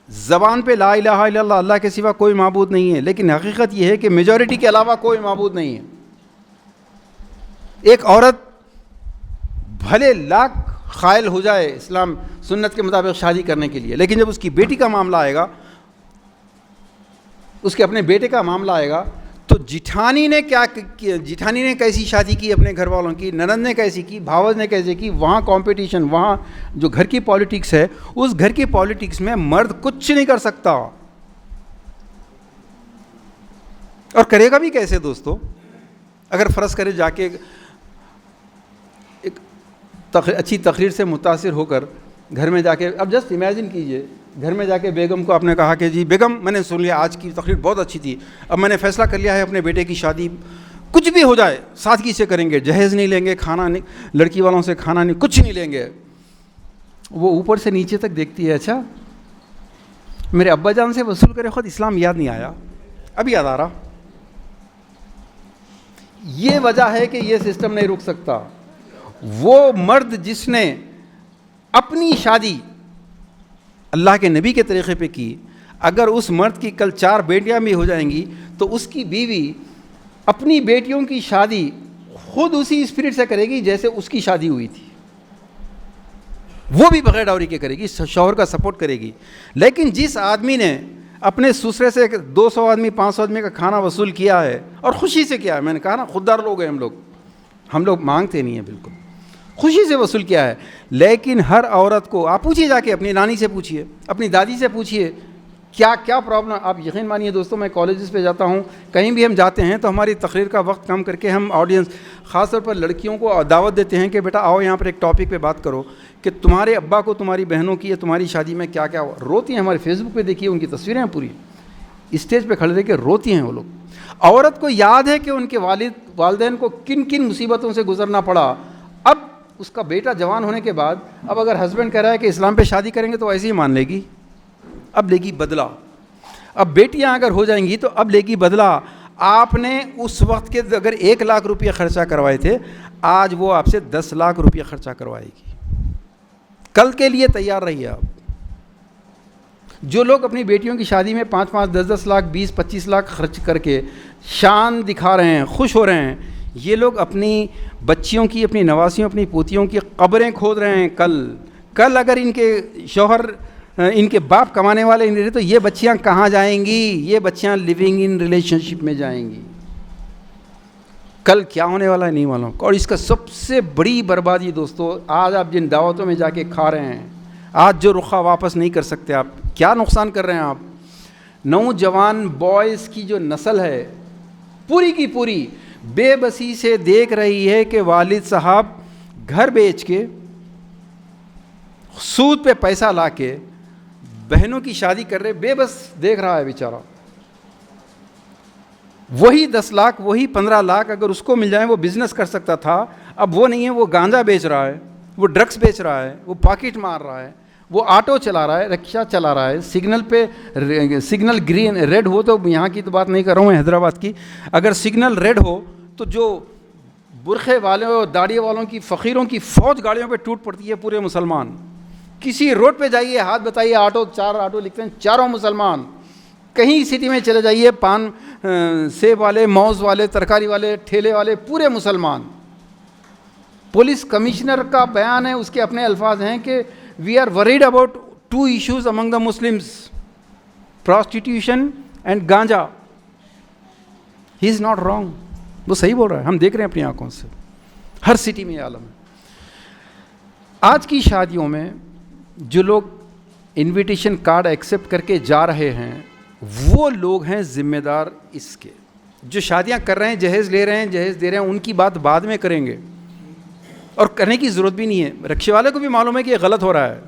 زبان پہ لا الہ الا اللہ، اللہ کے سوا کوئی معبود نہیں ہے، لیکن حقیقت یہ ہے کہ میجورٹی کے علاوہ کوئی معبود نہیں ہے. ایک عورت بھلے لاکھ قائل ہو جائے اسلام سنت کے مطابق شادی کرنے کے لیے، لیکن جب اس کی بیٹی کا معاملہ آئے گا، اس کے اپنے بیٹے کا معاملہ آئے گا، تو جیٹھانی نے کیا کیا، جیٹھانی نے کیسی شادی کی اپنے گھر والوں کی، ننند نے کیسی کی، بھاوج نے کیسے کی، وہاں کمپٹیشن، وہاں جو گھر کی پالیٹکس ہے، اس گھر کی پالیٹکس میں مرد کچھ نہیں کر سکتا. اور کرے گا بھی کیسے دوستو؟ اگر فرض کرے جا کے ایک اچھی تقریر سے متاثر ہو کر گھر میں جا کے، اب جسٹ امیجن کیجئے، گھر میں جا کے بیگم کو آپ نے کہا کہ جی بیگم، میں نے سن لیا آج کی تقریر بہت اچھی تھی، اب میں نے فیصلہ کر لیا ہے اپنے بیٹے کی شادی کچھ بھی ہو جائے سادگی سے کریں گے، جہیز نہیں لیں گے، کھانا نہیں، لڑکی والوں سے کھانا نہیں، کچھ نہیں لیں گے. وہ اوپر سے نیچے تک دیکھتی ہے، اچھا میرے ابا جان سے وصول کرے، خود اسلام یاد نہیں آیا، اب یاد آ رہا. یہ وجہ ہے کہ یہ سسٹم نہیں رک سکتا. وہ مرد جس نے اپنی شادی اللہ کے نبی کے طریقے پہ کی، اگر اس مرد کی کل 4 بیٹیاں بھی ہو جائیں گی تو اس کی بیوی اپنی بیٹیوں کی شادی خود اسی اسپرٹ سے کرے گی جیسے اس کی شادی ہوئی تھی. وہ بھی بغیر ڈاوری کے کرے گی, شوہر کا سپورٹ کرے گی. لیکن جس آدمی نے اپنے سسرے سے 200 آدمی 500 آدمی کا کھانا وصول کیا ہے, اور خوشی سے کیا ہے, میں نے کہا نا خوددار لوگ ہیں ہم لوگ مانگتے نہیں ہیں, بالکل خوشی سے وصول کیا ہے. لیکن ہر عورت کو آپ پوچھیے, جا کے اپنی نانی سے پوچھیے, اپنی دادی سے پوچھیے کیا کیا پرابلم. آپ یقین مانیے دوستوں, میں کالجز پہ جاتا ہوں, کہیں بھی ہم جاتے ہیں تو ہماری تقریر کا وقت کم کر کے ہم آڈینس خاص طور پر لڑکیوں کو دعوت دیتے ہیں کہ بیٹا آؤ یہاں پر ایک ٹاپک پہ بات کرو کہ تمہارے ابا کو تمہاری بہنوں کی یا تمہاری شادی میں کیا کیا روتی ہیں. ہمارے فیس بک پہ دیکھیے, ان کی تصویریں ہیں, پوری اسٹیج پہ کھڑے رہ کے روتی ہیں وہ لوگ. عورت کو یاد ہے کہ ان کے والدین کو کن کن مصیبتوں سے گزرنا پڑا. اب اس کا بیٹا جوان ہونے کے بعد اب اگر ہسبینڈ کہہ رہا ہے کہ اسلام پہ شادی کریں گے تو ایسے ہی مان لے گی, اب لے گی بدلہ. اب بیٹیاں اگر ہو جائیں گی تو اب لے گی بدلہ. آپ نے اس وقت کے اگر 1 لاکھ روپیہ خرچہ کروائے تھے, آج وہ آپ سے 10 لاکھ روپیہ خرچہ کروائے گی. کل کے لیے تیار رہیے آپ. جو لوگ اپنی بیٹیوں کی شادی میں 5-5, 10-10 لاکھ, 20-25 لاکھ خرچ کر کے شان دکھا رہے ہیں, خوش ہو رہے ہیں, یہ لوگ اپنی بچیوں کی, اپنی نواسیوں, اپنی پوتیوں کی قبریں کھود رہے ہیں. کل اگر ان کے شوہر, ان کے باپ کمانے والے نہیں رہے تو یہ بچیاں کہاں جائیں گی؟ یہ بچیاں لیونگ ان ریلیشن شپ میں جائیں گی. کل کیا ہونے والا ہے نہیں معلوم. اور اس کا سب سے بڑی بربادی دوستو, آج آپ جن دعوتوں میں جا کے کھا رہے ہیں, آج جو رخا واپس نہیں کر سکتے, آپ کیا نقصان کر رہے ہیں. آپ نوجوان بوائز کی جو نسل ہے پوری کی پوری بے بسی سے دیکھ رہی ہے کہ والد صاحب گھر بیچ کے سود پہ پیسہ لا کے بہنوں کی شادی کر رہے, بے بس دیکھ رہا ہے بیچارہ. وہی 10 لاکھ, وہی 15 لاکھ اگر اس کو مل جائیں وہ بزنس کر سکتا تھا. اب وہ نہیں ہے, وہ گانجا بیچ رہا ہے, وہ ڈرگس بیچ رہا ہے, وہ پاکٹ مار رہا ہے, وہ آٹو چلا رہا ہے, رکشہ چلا رہا ہے. سگنل پہ سگنل گرین ریڈ ہو, تو یہاں کی تو بات نہیں کر رہا ہوں میں, حیدرآباد کی, اگر سگنل ریڈ ہو تو جو برقعے والوں اور داڑھی والوں کی فقیروں کی فوج گاڑیوں پہ ٹوٹ پڑتی ہے. پورے مسلمان کسی روڈ پہ جائیے, ہاتھ بتائیے, 4 آٹو لکھتے ہیں, چاروں مسلمان. کہیں سٹی میں چلے جائیے, پان سیب والے, موز والے, ترکاری والے, ٹھیلے والے, پورے مسلمان. پولیس کمشنر کا بیان ہے, اس کے اپنے الفاظ ہیں کہ we are worried about 2 issues among the Muslims, prostitution and ganja. He is not wrong, وہ صحیح بول رہا ہے, ہم دیکھ رہے ہیں اپنی آنکھوں سے, ہر سٹی میں یہ عالم ہے. آج کی شادیوں میں جو لوگ انویٹیشن کارڈ ایکسیپٹ کر کے جا رہے ہیں وہ لوگ ہیں ذمہ دار اس کے. جو شادیاں کر رہے ہیں, جہیز لے رہے ہیں, جہیز دے رہے ہیں, ان کی بات بعد میں کریں گے, اور کرنے کی ضرورت بھی نہیں ہے. رکشے والے کو بھی معلوم ہے کہ یہ غلط ہو رہا ہے.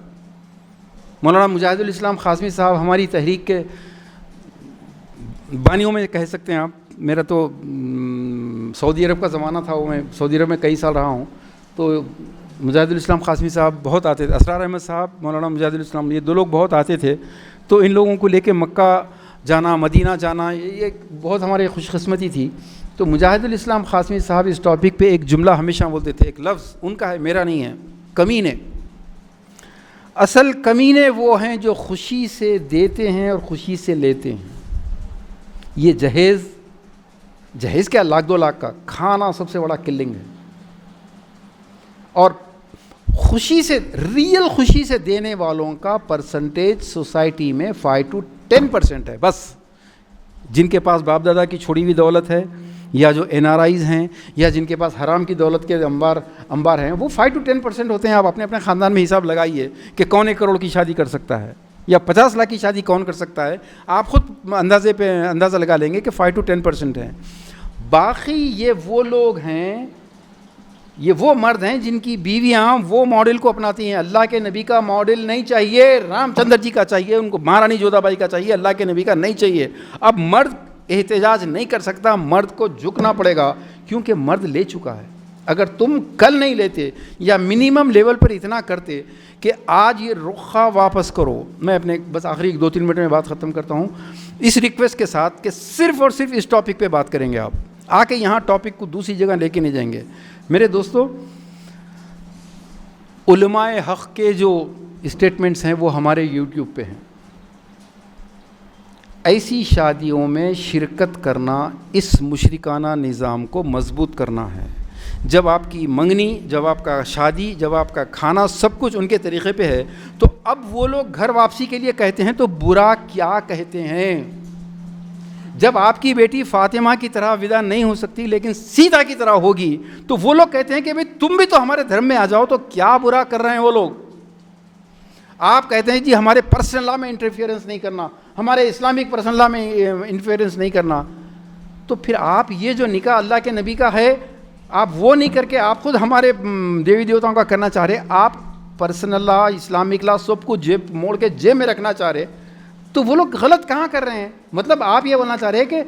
مولانا مجاہد الاسلام قاسمی صاحب ہماری تحریک کے بانیوں میں کہہ سکتے ہیں آپ. میرا تو سعودی عرب کا زمانہ تھا, وہ میں سعودی عرب میں کئی سال رہا ہوں, تو مجاہد الاسلام قاسمی صاحب بہت آتے تھے, اسرار احمد صاحب, مولانا مجاہد الاسلام, یہ 2 لوگ بہت آتے تھے. تو ان لوگوں کو لے کے مکہ جانا, مدینہ جانا, یہ بہت ہماری خوش قسمتی تھی. تو مجاہد الاسلام قاسمی صاحب اس ٹاپک پہ ایک جملہ ہمیشہ بولتے تھے, ایک لفظ ان کا ہے, میرا نہیں ہے, کمینے. اصل کمینے وہ ہیں جو خوشی سے دیتے ہیں اور خوشی سے لیتے ہیں. یہ جہیز کیا 1-2 لاکھ کا کھانا سب سے بڑا کلنگ ہے. اور خوشی سے, ریئل خوشی سے دینے والوں کا پرسنٹیج سوسائٹی میں 5-10% ہے بس. جن کے پاس باپ دادا کی چھوڑی ہوئی دولت ہے, یا جو NRIs ہیں, یا جن کے پاس حرام کی دولت کے انبار ہیں, وہ 5-10% ہوتے ہیں. آپ اپنے خاندان میں حساب لگائیے کہ کون 1 کروڑ کی شادی کر سکتا ہے, یا 50 لاکھ کی شادی کون کر سکتا ہے. آپ خود اندازہ لگا لیں گے کہ 5-10% ہیں. باقی یہ وہ لوگ ہیں, یہ وہ مرد ہیں جن کی بیویاں وہ ماڈل کو اپناتی ہیں. اللہ کے نبی کا ماڈل نہیں چاہیے, رام چندر جی کا چاہیے, ان کو مہارانی جودھا بائی کا چاہیے, اللہ کے نبی کا نہیں چاہیے. اب مرد احتجاج نہیں کر سکتا, مرد کو جھکنا پڑے گا, کیونکہ مرد لے چکا ہے. اگر تم کل نہیں لیتے یا منیمم لیول پر اتنا کرتے کہ آج یہ رخا واپس کرو. میں اپنے بس آخری 2-3 منٹ میں بات ختم کرتا ہوں اس ریکویسٹ کے ساتھ کہ صرف اور صرف اس ٹاپک پہ بات کریں گے. آپ آ کے یہاں ٹاپک کو دوسری جگہ لے کے نہیں جائیں گے. میرے دوستو, علماء حق کے جو اسٹیٹمنٹس ہیں وہ ہمارے یوٹیوب پہ ہیں. ایسی شادیوں میں شرکت کرنا اس مشرکانہ نظام کو مضبوط کرنا ہے. جب آپ کی منگنی، جب آپ کا شادی، جب آپ کا کھانا، سب کچھ ان کے طریقے پہ ہے، تو اب وہ لوگ گھر واپسی کے لیے کہتے ہیں تو برا کیا کہتے ہیں؟ جب آپ کی بیٹی فاطمہ کی طرح ودا نہیں ہو سکتی لیکن سیتا کی طرح ہوگی، تو وہ لوگ کہتے ہیں کہ بھئی تم بھی تو ہمارے دھرم میں آ جاؤ، تو کیا برا کر رہے ہیں وہ لوگ؟ آپ کہتے ہیں جی ہمارے پرسنل لا میں انٹرفیئرنس نہیں کرنا، ہمارے اسلامک پرسنل لا میں انٹرفیئرنس نہیں کرنا، تو پھر آپ یہ جو نکاح اللہ کے نبی کا ہے آپ وہ نہیں کر کے آپ خود ہمارے دیوی دیوتاؤں کا کرنا چاہ رہے، آپ پرسنل لا، اسلامک لا سب کو جیب موڑ کے جیب میں رکھنا چاہ رہے، تو وہ لوگ غلط کہاں کر رہے ہیں؟ مطلب آپ یہ بولنا چاہ رہے ہیں کہ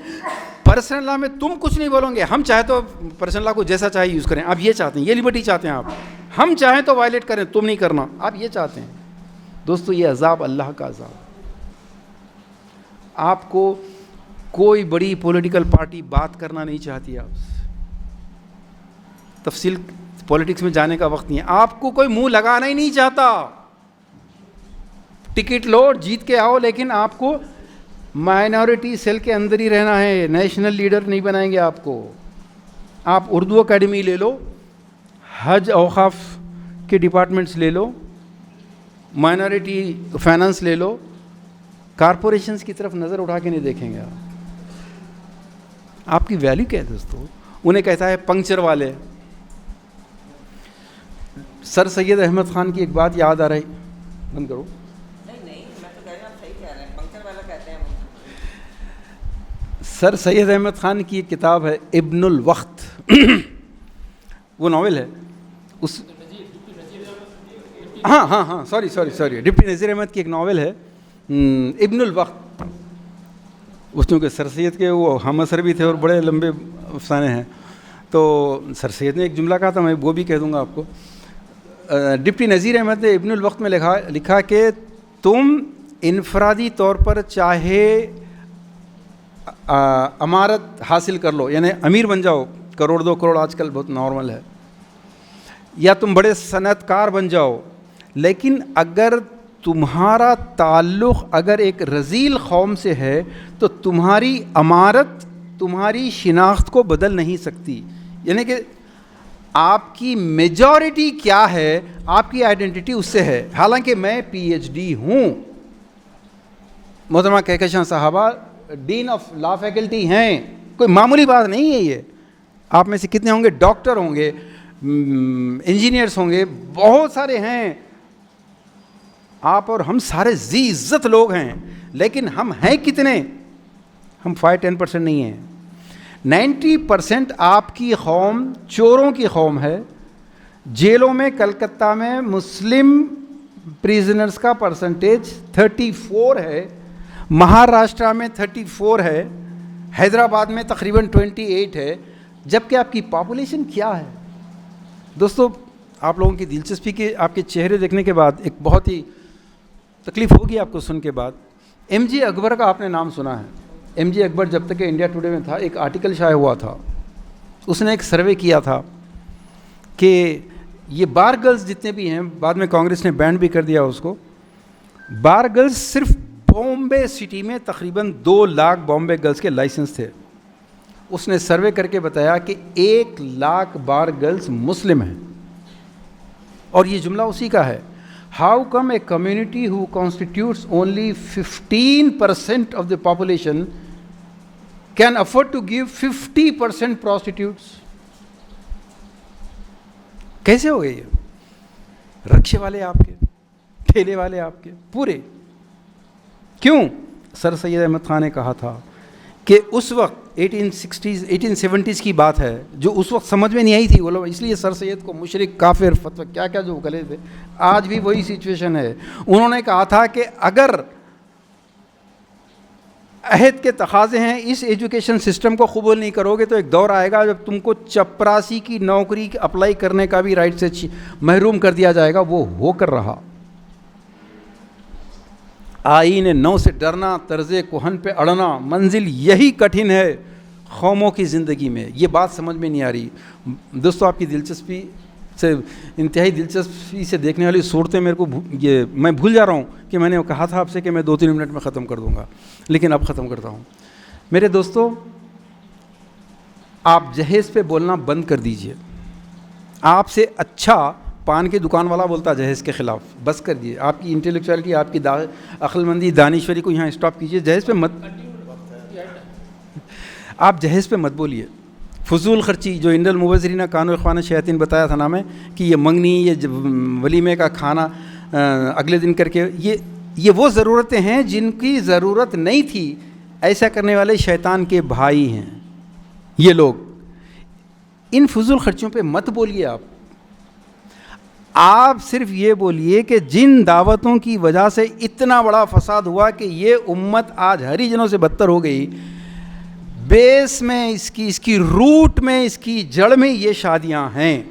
پرسنل لا میں تم کچھ نہیں بولو گے، ہم چاہے تو پرسنل لا کو جیسا چاہے یوز کریں، آپ یہ چاہتے ہیں، یہ لبرٹی چاہتے ہیں آپ، ہم چاہیں تو وائلیٹ کریں، تم نہیں کرنا، آپ یہ چاہتے ہیں۔ دوستو یہ عذاب اللہ کا عذاب، آپ کو کوئی بڑی پولیٹیکل پارٹی بات کرنا نہیں چاہتی، آپ سے تفصیل پولیٹکس میں جانے کا وقت نہیں ہے، آپ کو کوئی منہ لگانا ہی نہیں چاہتا، ٹکٹ لو جیت کے آؤ، لیکن آپ کو مائنورٹی سیل کے اندر ہی رہنا ہے، نیشنل لیڈر نہیں بنائیں گے آپ کو۔ آپ اردو اکیڈمی لے لو، حج اوقاف کے ڈپارٹمنٹس لے لو، مائنورٹی فائنانس لے لو، کارپوریشنز کی طرف نظر اٹھا کے نہیں دیکھیں گے آپ کی ویلیو کیا ہے دوستو؟ انہیں کہتا ہے پنکچر والے۔ سر سید احمد خان کی ایک بات یاد آ رہی، بند کرو، سر سید احمد خان کی ایک کتاب ہے ابن الوقت، وہ ناول ہے، اس ہاں سوری ڈپٹی نذیر احمد کی ایک ناول ہے ابن الوقت، اس میں سر سید کے وہ ہم اثر بھی تھے اور بڑے لمبے افسانے ہیں، تو سر سید نے ایک جملہ کہا تھا، میں وہ بھی کہہ دوں گا آپ کو۔ ڈپٹی نذیر احمد نے ابن الوقت میں لکھا کہ تم انفرادی طور پر چاہے امارت حاصل کر لو، یعنی امیر بن جاؤ، کروڑ 2 کروڑ آج کل بہت نارمل ہے، یا تم بڑے صنعت کار بن جاؤ، لیکن اگر تمہارا تعلق اگر ایک رذیل قوم سے ہے تو تمہاری امارت تمہاری شناخت کو بدل نہیں سکتی، یعنی کہ آپ کی میجورٹی کیا ہے، آپ کی آئیڈینٹی اس سے ہے۔ حالانکہ میں PhD ہوں، محترمہ کہکشاں صاحبہ ڈین آف لا فیکلٹی ہیں، کوئی معمولی بات نہیں ہے یہ۔ آپ میں سے کتنے ہوں گے ڈاکٹر ہوں گے، انجینئرس ہوں گے، بہت سارے ہیں، آپ اور ہم سارے ذی عزت لوگ ہیں، لیکن ہم ہیں کتنے؟ ہم 5-10% نہیں ہیں۔ 90% آپ کی قوم چوروں کی قوم ہے، جیلوں میں کلکتہ میں مسلم پریزنرز کا پرسنٹیج 34 ہے، مہاراشٹرا میں 34 ہے، حیدرآباد میں تقریباً 28 ہے، جبکہ آپ کی پاپولیشن کیا ہے؟ دوستو آپ لوگوں کی دلچسپی کے آپ کے چہرے دیکھنے کے بعد ایک بہت ہی تکلیف ہوگی آپ کو سن کے بعد، MJ اکبر کا آپ نے نام سنا ہے؟ MJ اکبر جب تک کہ انڈیا ٹوڈے میں تھا ایک آرٹیکل شائع ہوا تھا، اس نے ایک سروے کیا تھا کہ یہ بار گرلز جتنے بھی ہیں، بعد میں کانگریس نے بینڈ بھی کر دیا اس کو، بار گرلز صرف بامبے سٹی میں تقریباً 2 لاکھ بامبے گرلز کے لائسنس تھے۔ اس نے سروے کر کے بتایا کہ 1 لاکھ بار گرلز مسلم ہیں، اور یہ جملہ اسی کا ہے، how come a community who constitutes only 15% of the population can afford to give 50% prostitutes? کیسے ہو گئے یہ؟ رکشے والے آپ کے، ٹھیلے والے آپ کے پورے، کیوں؟ سر سید احمد خان نے کہا تھا کہ اس وقت 1870s کی بات ہے، جو اس وقت سمجھ میں نہیں آئی تھی وہ لوگ، اس لیے سر سید کو مشرک، کافر، فتویٰ کیا کیا جو گلے تھے، آج بھی وہی سچویشن ہے۔ انہوں نے کہا تھا کہ اگر عہد کے تقاضے ہیں، اس ایجوکیشن سسٹم کو قبول نہیں کرو گے تو ایک دور آئے گا جب تم کو چپراسی کی نوکری اپلائی کرنے کا بھی رائٹ سے محروم کر دیا جائے گا۔ وہ ہو کر رہا۔ آئین نو سے ڈرنا، طرز کہن پہ اڑنا، منزل یہی کٹھن ہے قوموں کی زندگی میں۔ یہ بات سمجھ میں نہیں آ رہی دوستو، آپ کی دلچسپی سے، انتہائی دلچسپی سے دیکھنے والی صورتیں میرے کو یہ میں بھول جا رہا ہوں کہ میں نے کہا تھا آپ سے کہ میں 2-3 منٹ میں ختم کر دوں گا، لیکن اب ختم کرتا ہوں۔ میرے دوستو، آپ جہیز پہ بولنا بند کر دیجئے۔ آپ سے اچھا پان کی دکان والا بولتا جہیز کے خلاف. بس کر دیجیے, آپ کی انٹلیکچوئلٹی, آپ کی عقل مندی, دانشوری کو یہاں اسٹاپ کیجیے. جہیز پہ مت, آپ جہیز پہ مت بولیے. فضول خرچی جو ان المبذرین کانوا اخوان الشیاطین بتایا تھا نا میں, کہ یہ منگنی, یہ ولیمے کا کھانا اگلے دن کر کے, یہ وہ ضرورتیں ہیں جن کی ضرورت نہیں تھی. ایسا کرنے والے شیطان کے بھائی ہیں یہ لوگ. ان فضول خرچیوں پہ مت بولیے. آپ صرف یہ بولیے کہ جن دعوتوں کی وجہ سے اتنا بڑا فساد ہوا کہ یہ امت آج ہریجنوں سے بدتر ہو گئی, بیس میں اس کی روٹ میں, اس کی جڑ میں یہ شادیاں ہیں.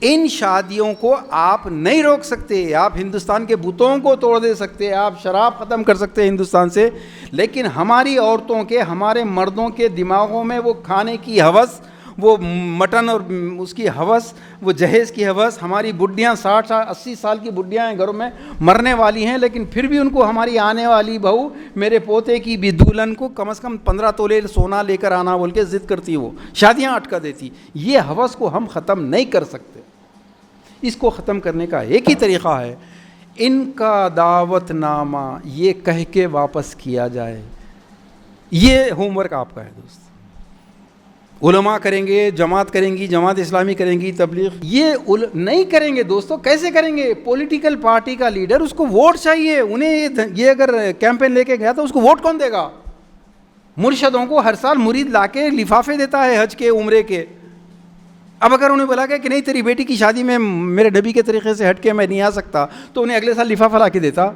ان شادیوں کو آپ نہیں روک سکتے. آپ ہندوستان کے بتوں کو توڑ دے سکتے, آپ شراب ختم کر سکتے ہیں ہندوستان سے, لیکن ہماری عورتوں کے, ہمارے مردوں کے دماغوں میں وہ کھانے کی ہوس, وہ مٹن اور اس کی ہوس, وہ جہیز کی ہوس. ہماری بڈھیاں 60-80 سال کی بڈھیاں ہیں گھروں میں مرنے والی ہیں, لیکن پھر بھی ان کو ہماری آنے والی بہو, میرے پوتے کی بھی دلہن کو کم از کم 15 تولے سونا لے کر آنا بول کے ضد کرتی, وہ شادیاں اٹکا دیتی. یہ ہوس کو ہم ختم نہیں کر سکتے. اس کو ختم کرنے کا ایک ہی طریقہ ہے, ان کا دعوت نامہ یہ کہہ کے واپس کیا جائے. یہ ہوم ورک آپ کا ہے دوست. علماء کریں گے, جماعت کریں گی, جماعت اسلامی کریں گی, تبلیغ, یہ نہیں کریں گے دوستو. کیسے کریں گے؟ پولیٹیکل پارٹی کا لیڈر, اس کو ووٹ چاہیے. انہیں یہ اگر کیمپین لے کے گیا تو اس کو ووٹ کون دے گا؟ مرشدوں کو ہر سال مرید لا کے لفافے دیتا ہے حج کے, عمرے کے. اب اگر انہیں بولا گیا کہ نہیں تیری بیٹی کی شادی میں میرے نبی کے طریقے سے ہٹ کے میں نہیں آ سکتا, تو انہیں اگلے سال لفافہ لا کے دیتا.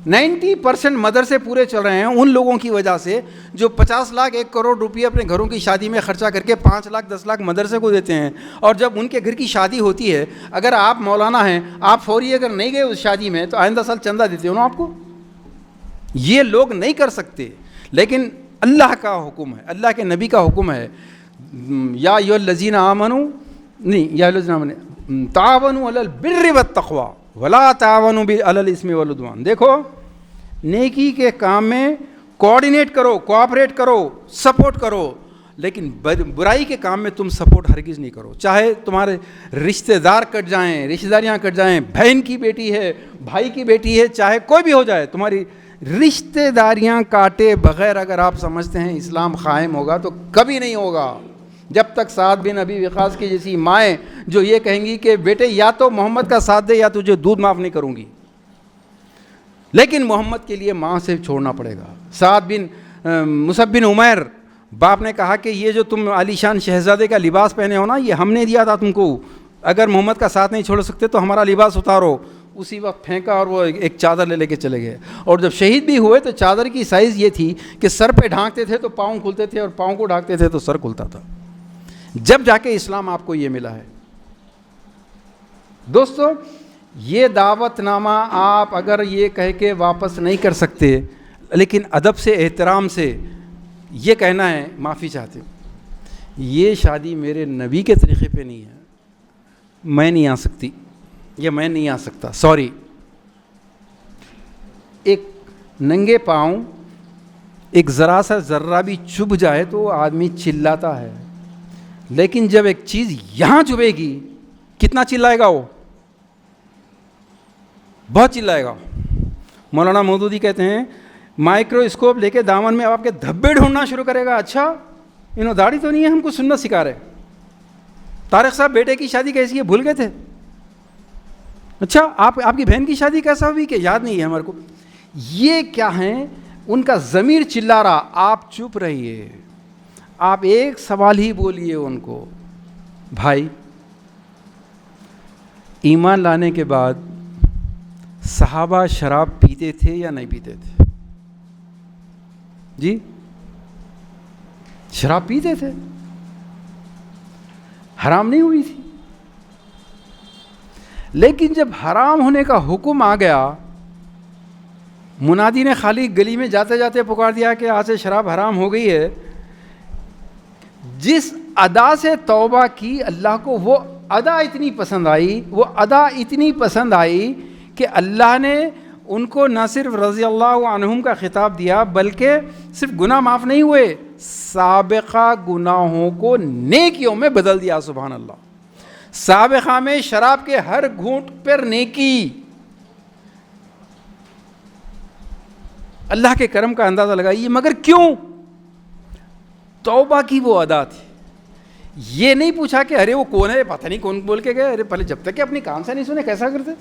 90% مدرسے پورے چل رہے ہیں ان لوگوں کی وجہ سے جو 50 لاکھ 1 کروڑ روپیہ اپنے گھروں کی شادی میں خرچہ کر کے 5 لاکھ 10 لاکھ مدرسے کو دیتے ہیں. اور جب ان کے گھر کی شادی ہوتی ہے, اگر آپ مولانا ہیں, آپ فوری اگر نہیں گئے اس شادی میں, تو آئندہ سال چندہ دیتے ہو نا آپ کو. یہ لوگ نہیں کر سکتے, لیکن اللہ کا حکم ہے, اللہ کے نبی کا حکم ہے. یا ایھا الذین آمنوا, نہیں, یا ایھا الذین آمنوا تعاونوا علی البر والتقوی ولا تعاونوا علی الاثم والعدوان. دیکھو, نیکی کے کام میں کوآرڈینیٹ کرو, کوآپریٹ کرو, سپورٹ کرو, لیکن برائی کے کام میں تم سپورٹ ہرگز نہیں کرو. چاہے تمہارے رشتہ دار کٹ جائیں, رشتہ داریاں کٹ جائیں, بہن کی بیٹی ہے, بھائی کی بیٹی ہے, چاہے کوئی بھی ہو جائے, تمہاری رشتہ داریاں کاٹے بغیر اگر آپ سمجھتے ہیں اسلام قائم ہوگا تو کبھی نہیں ہوگا. جب تک سعد بن ابی وقاص کی جیسی مائیں جو یہ کہیں گی کہ بیٹے یا تو محمد کا ساتھ دے یا تجھے دودھ معاف نہیں کروں گی, لیکن محمد کے لیے ماں سے چھوڑنا پڑے گا. سعد بن مصعب بن عمیر, باپ نے کہا کہ یہ جو تم عالی شان شہزادے کا لباس پہنے ہو نا, یہ ہم نے دیا تھا تم کو, اگر محمد کا ساتھ نہیں چھوڑ سکتے تو ہمارا لباس اتارو. اسی وقت پھینکا اور وہ ایک چادر لے کے چلے گئے. اور جب شہید بھی ہوئے تو چادر کی سائز یہ تھی کہ سر پہ ڈھانکتے تھے تو پاؤں کھلتے تھے, اور پاؤں کو ڈھانکتے تھے تو سر کھلتا تھا. جب جا کے اسلام آپ کو یہ ملا ہے. دوستو, یہ دعوت نامہ آپ اگر یہ کہہ کے واپس نہیں کر سکتے, لیکن ادب سے, احترام سے یہ کہنا ہے معافی چاہتے ہیں, یہ شادی میرے نبی کے طریقے پہ نہیں ہے, میں نہیں آ سکتی, یا میں نہیں آ سکتا, سوری. ایک ننگے پاؤں ایک ذرا سا ذرہ بھی چبھ جائے تو آدمی چلاتا ہے, لیکن جب ایک چیز یہاں چبھے گی, کتنا چلائے گا وہ؟ بہت چلائے گا. مولانا مودودی کہتے ہیں مائکرو اسکوپ لے کے دامن میں آپ کے دھبے ڈھونڈنا شروع کرے گا. اچھا, انہوں داڑھی تو نہیں ہے, ہم کو سننا سکھا رہے. طارق صاحب بیٹے کی شادی کیسی ہے بھول گئے تھے؟ اچھا, آپ کی بہن کی شادی کیسا ہوئی کہ یاد نہیں ہے ہمارے کو. یہ کیا ہیں, ان کا ضمیر چلا رہا, آپ چپ رہیے. آپ ایک سوال ہی بولیے ان کو, بھائی ایمان لانے کے بعد صحابہ شراب پیتے تھے یا نہیں پیتے تھے؟ جی, شراب پیتے تھے, حرام نہیں ہوئی تھی. لیکن جب حرام ہونے کا حکم آ گیا, منادی نے خالی گلی میں جاتے جاتے پکار دیا کہ آج سے شراب حرام ہو گئی ہے. جس ادا سے توبہ کی, اللہ کو وہ ادا اتنی پسند آئی, وہ ادا اتنی پسند آئی کہ اللہ نے ان کو نہ صرف رضی اللہ عنہم کا خطاب دیا, بلکہ صرف گناہ معاف نہیں ہوئے, سابقہ گناہوں کو نیکیوں میں بدل دیا. سبحان اللہ. سابقہ میں شراب کے ہر گھونٹ پر نیکی. اللہ کے کرم کا اندازہ لگائیے. مگر کیوں؟ توبہ کی وہ ادا تھی. یہ نہیں پوچھا کہ ارے وہ کون ہے, پتہ نہیں کون بول کے گئے, ارے پہلے جب تک کہ اپنی کان سے نہیں سنے کیسا کرتے.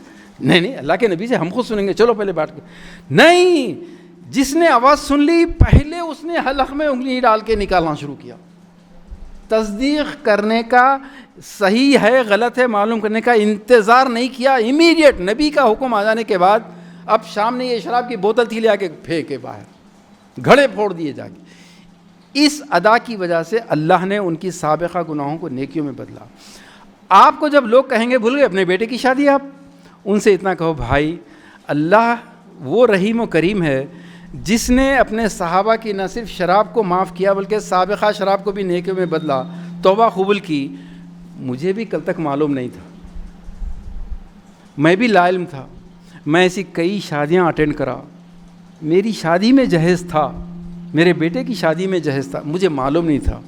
نہیں, اللہ کے نبی سے ہم خود سنیں گے, چلو پہلے بیٹھ کے. نہیں, جس نے آواز سن لی پہلے اس نے حلق میں انگلی ڈال کے نکالنا شروع کیا. تصدیق کرنے کا, صحیح ہے غلط ہے معلوم کرنے کا انتظار نہیں کیا. امیڈیٹ نبی کا حکم آ جانے کے بعد اب شام نے یہ شراب کی بوتل تھی, لے آ کے پھینکے باہر, گھڑے پھوڑ دیے جا کے. اس ادا کی وجہ سے اللہ نے ان کی سابقہ گناہوں کو نیکیوں میں بدلا. آپ کو جب لوگ کہیں گے بھول گئے اپنے بیٹے کی شادی, آپ ان سے اتنا کہو بھائی اللہ وہ رحیم و کریم ہے جس نے اپنے صحابہ کی نہ صرف شراب کو معاف کیا بلکہ سابقہ شراب کو بھی نیکیوں میں بدلا, توبہ قبول کی. مجھے بھی کل تک معلوم نہیں تھا, میں بھی لا علم تھا. میں ایسی کئی شادیاں اٹینڈ کرا, میری شادی میں جہیز تھا, میرے بیٹے کی شادی میں جہیز تھا, مجھے معلوم نہیں تھا.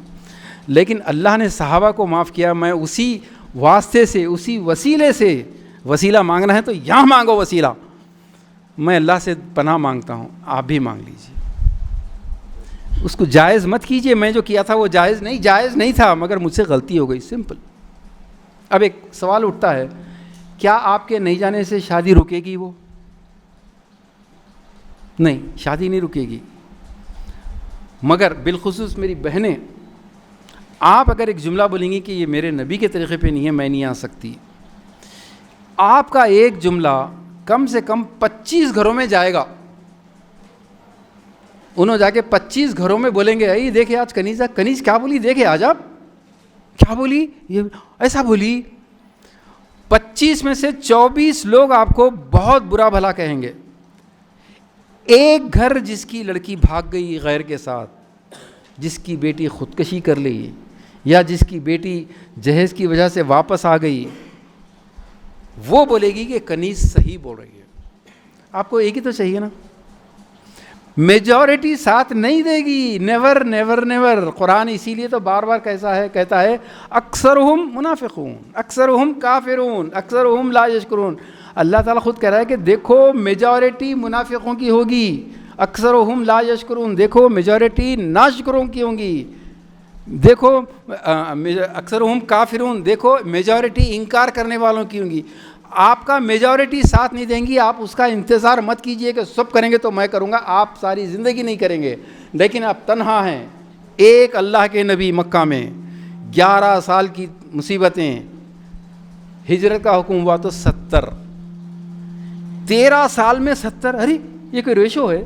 لیکن اللہ نے صحابہ کو معاف کیا. میں اسی واسطے سے, اسی وسیلے سے, وسیلہ مانگنا ہے تو یہاں مانگو وسیلہ, میں اللہ سے پناہ مانگتا ہوں, آپ بھی مانگ لیجیے. اس کو جائز مت کیجیے. میں جو کیا تھا وہ جائز نہیں تھا, مگر مجھ سے غلطی ہو گئی, سمپل. اب ایک سوال اٹھتا ہے, کیا آپ کے نہیں جانے سے شادی رکے گی؟ وہ نہیں, شادی نہیں رکے گی. مگر بالخصوص میری بہنیں, آپ اگر ایک جملہ بولیں گی کہ یہ میرے نبی کے طریقے پہ نہیں ہے, میں نہیں آ سکتی, آپ کا ایک جملہ کم سے کم 25 گھروں میں جائے گا. انہوں جا کے 25 گھروں میں بولیں گے, اے دیکھے آج کنیز کیا بولی, دیکھے آج آپ کیا بولی, یہ ایسا بولی. 25 میں سے 24 لوگ آپ کو بہت برا بھلا کہیں گے. ایک گھر جس کی لڑکی بھاگ گئی غیر کے ساتھ, جس کی بیٹی خودکشی کر لی, یا جس کی بیٹی جہیز کی وجہ سے واپس آ گئی, وہ بولے گی کہ کنیز صحیح بول رہی ہے. آپ کو ایک ہی تو چاہیے نا, میجورٹی ساتھ نہیں دے گی. Never never never. قرآن اسی لیے تو بار بار کہتا ہے اکثرہم منافقون, اکثرہم کافرون, اکثرہم لا یشکرون. اللہ تعالیٰ خود کہہ رہا ہے کہ دیکھو میجورٹی منافقوں کی ہوگی, اکثرہم لا یشکرون, دیکھو میجورٹی ناشکروں کی ہوں گی, دیکھو اکثرہم کافرون, دیکھو میجورٹی انکار کرنے والوں کی ہوں گی. آپ کا میجورٹی ساتھ نہیں دیں گی, آپ اس کا انتظار مت کیجئے کہ سب کریں گے تو میں کروں گا. آپ ساری زندگی نہیں کریں گے, لیکن آپ تنہا ہیں. ایک اللہ کے نبی مکہ میں 11 سال کی مصیبتیں, ہجرت کا حکم ہوا تو 70, 13 سال میں 70. ارے یہ کوئی ریشو ہے,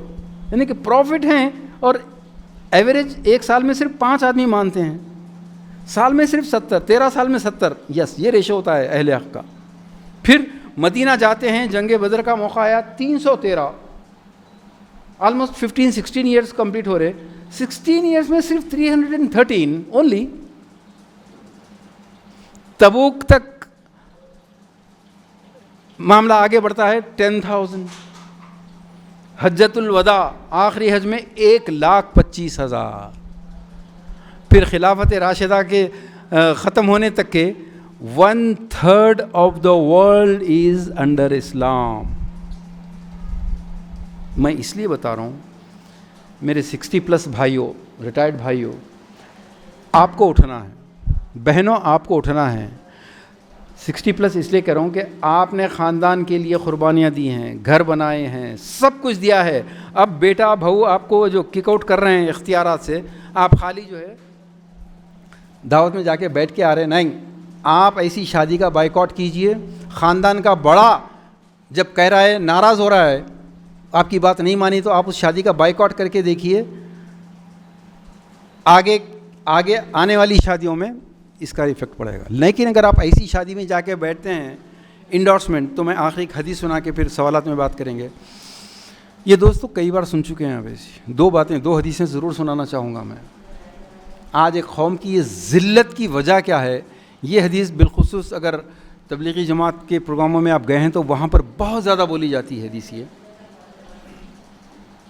یعنی کہ پروفٹ ہیں اور ایوریج ایک سال میں صرف 5 آدمی مانتے ہیں, سال میں صرف 70, 13 سال میں 70. یس, یہ ریشو ہوتا ہے اہل حق کا. پھر مدینہ جاتے ہیں, جنگ بدر کا موقع آیا, 313, آلموسٹ 15-16 ایئرس کمپلیٹ ہو رہے. 16 ایئرس میں صرف 313 اونلی. تبوک تک معاملہ آگے بڑھتا ہے, 10,000. حجۃ الوداع آخری حج میں 1,25,000. پھر خلافت راشدہ کے ختم ہونے تک کے 1/3 of the world is under Islam. میں اس لیے بتا رہا ہوں میرے 60+ بھائیوں, ریٹائرڈ بھائیوں, آپ کو اٹھنا ہے, بہنوں آپ کو اٹھنا ہے. 60+ اس لیے کہہ رہا ہوں کہ آپ نے خاندان کے لیے قربانیاں دی ہیں, گھر بنائے ہیں, سب کچھ دیا ہے. اب بیٹا بہو آپ کو جو کک آؤٹ کر رہے ہیں اختیارات سے, آپ خالی جو ہے دعوت میں جا کے بیٹھ کے آ رہے ہیں. نہیں, آپ ایسی شادی کا بائیکاٹ کیجئے. خاندان کا بڑا جب کہہ رہا ہے, ناراض ہو رہا ہے, آپ کی بات نہیں مانی, تو آپ اس شادی کا بائیکاٹ کر کے دیکھیے, آگے آنے والی شادیوں میں اس کا ایفیکٹ پڑے گا. لیکن اگر آپ ایسی شادی میں جا کے بیٹھتے ہیں انڈورسمنٹ, تو میں آخری ایک حدیث سنا کے پھر سوالات میں بات کریں گے. یہ دوستو کئی بار سن چکے ہیں, ویسے 2 حدیثیں ضرور سنانا چاہوں گا میں. آج ایک قوم کی یہ ذلت کی وجہ کیا ہے, یہ حدیث بالخصوص اگر تبلیغی جماعت کے پروگراموں میں آپ گئے ہیں تو وہاں پر بہت زیادہ بولی جاتی ہے حدیث یہ,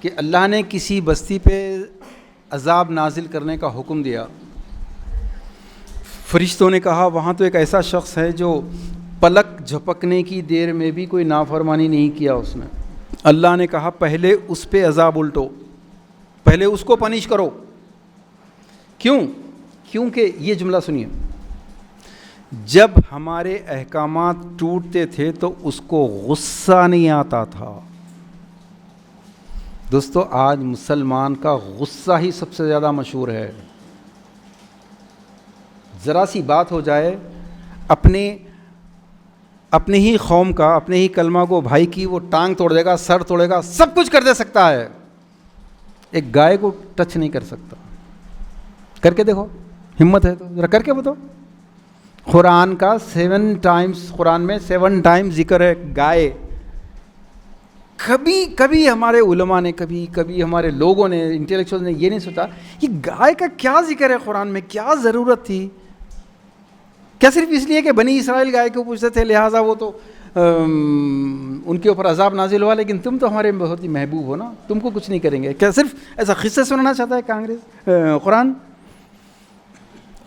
کہ اللہ نے کسی بستی پہ عذاب نازل کرنے کا حکم دیا, فرشتوں نے کہا وہاں تو ایک ایسا شخص ہے جو پلک جھپکنے کی دیر میں بھی کوئی نافرمانی نہیں کیا اس نے. اللہ نے کہا پہلے اس پہ عذاب الٹو, پہلے اس کو پنش کرو. کیوں؟ کیونکہ یہ جملہ سنیے, جب ہمارے احکامات ٹوٹتے تھے تو اس کو غصہ نہیں آتا تھا. دوستو آج مسلمان کا غصہ ہی سب سے زیادہ مشہور ہے. ذرا سی بات ہو جائے, اپنے ہی قوم کا, اپنے ہی کلمہ کو بھائی کی وہ ٹانگ توڑ دے گا, سر توڑے گا, سب کچھ کر دے سکتا ہے, ایک گائے کو ٹچ نہیں کر سکتا. کر کے دیکھو, ہمت ہے تو ذرا کر کے بتاؤ. قرآن کا 7 ٹائمز, قرآن میں 7 ٹائمز ذکر ہے گائے. کبھی ہمارے علماء نے, کبھی ہمارے لوگوں نے, انٹلیکچوئل نے یہ نہیں سوچا یہ گائے کا کیا ذکر ہے قرآن میں, کیا ضرورت تھی. کیا صرف اس لیے کہ بنی اسرائیل گائے کو پوچھتے تھے لہٰذا وہ تو ان کے اوپر عذاب نازل ہوا, لیکن تم تو ہمارے بہت ہی محبوب ہو نا, تم کو کچھ نہیں کریں گے. کیا صرف ایسا قصے سننا چاہتا ہے قرآن؟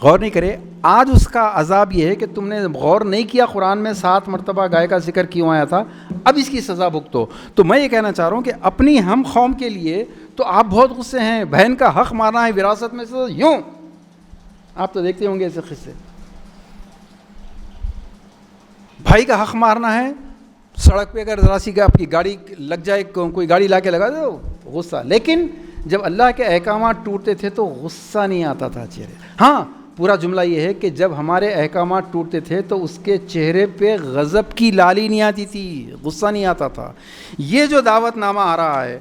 غور نہیں کرے. آج اس کا عذاب یہ ہے کہ تم نے غور نہیں کیا قرآن میں 7 مرتبہ گائے کا ذکر کیوں آیا تھا, اب اس کی سزا بھگتو. تو میں یہ کہنا چاہ رہا ہوں کہ اپنی ہم قوم کے لیے تو آپ بہت غصے ہیں. بہن کا حق مارنا ہے وراثت میں سے, یوں آپ تو دیکھتے ہوں گے ایسے قصے. بھائی کا حق مارنا ہے, سڑک پہ اگر ذرا سی آپ کی گاڑی لگ جائے, کوئی گاڑی لا کے لگا دے غصہ. لیکن جب اللہ کے احکامات ٹوٹتے تھے تو غصہ نہیں آتا تھا چہرے. ہاں پورا جملہ یہ ہے کہ جب ہمارے احکامات ٹوٹتے تھے تو اس کے چہرے پہ غضب کی لالی نہیں آتی تھی, غصہ نہیں آتا تھا. یہ جو دعوت نامہ آ رہا ہے,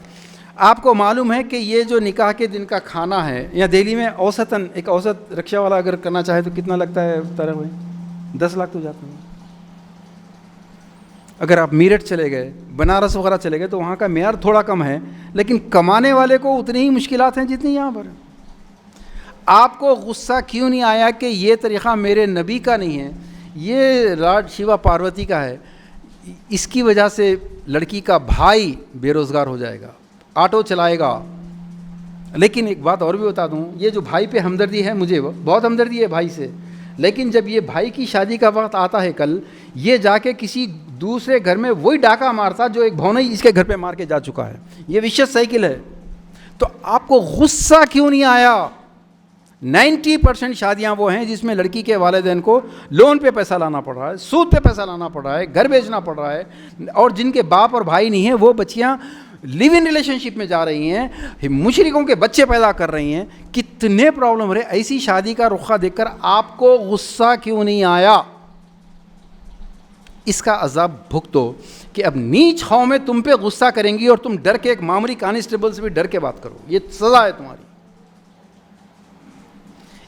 آپ کو معلوم ہے کہ یہ جو نکاح کے دن کا کھانا ہے, یا دہلی میں اوسطاً ایک اوسط رکشہ والا اگر کرنا چاہے تو کتنا لگتا ہے طارق بھائی؟ 10 لاکھ تو جاتے ہیں. اگر آپ میرٹھ چلے گئے, بنارس وغیرہ چلے گئے تو وہاں کا معیار تھوڑا کم ہے, لیکن کمانے والے کو اتنی ہی مشکلات ہیں جتنی یہاں پر. آپ کو غصہ کیوں نہیں آیا کہ یہ طریقہ میرے نبی کا نہیں ہے, یہ لارڈ شیوا پاروتی کا ہے, اس کی وجہ سے لڑکی کا بھائی بے روزگار ہو جائے گا, آٹو چلائے گا. لیکن ایک بات اور بھی بتا دوں, یہ جو بھائی پہ ہمدردی ہے, مجھے بہت ہمدردی ہے بھائی سے, لیکن جب یہ بھائی کی شادی کا وقت آتا ہے کل, یہ جا کے کسی دوسرے گھر میں وہی ڈاکہ مارتا جو ایک بھونئی اس کے گھر پہ مار کے جا چکا ہے. یہ وشیس سائیکل ہے. تو آپ کو غصہ کیوں نہیں آیا؟ 90% شادیاں وہ ہیں جس میں لڑکی کے والدین کو لون پہ پیسہ لانا پڑ رہا ہے, سود پہ پیسہ لانا پڑ رہا ہے, گھر بیچنا پڑ رہا ہے, اور جن کے باپ اور بھائی نہیں ہیں وہ بچیاں لیو ان ریلیشن شپ میں جا رہی ہیں, مشرکوں کے بچے پیدا کر رہی ہیں. کتنے پرابلم رہے. ایسی شادی کا رخہ دیکھ کر آپ کو غصہ کیوں نہیں آیا؟ اس کا عذاب بھگتو کہ اب نیچ قوم میں تم پہ غصہ کریں گی اور تم ڈر کے, ایک معمولی کانسٹیبل سے بھی ڈر کے بات کرو, یہ سزا ہے تمہاری.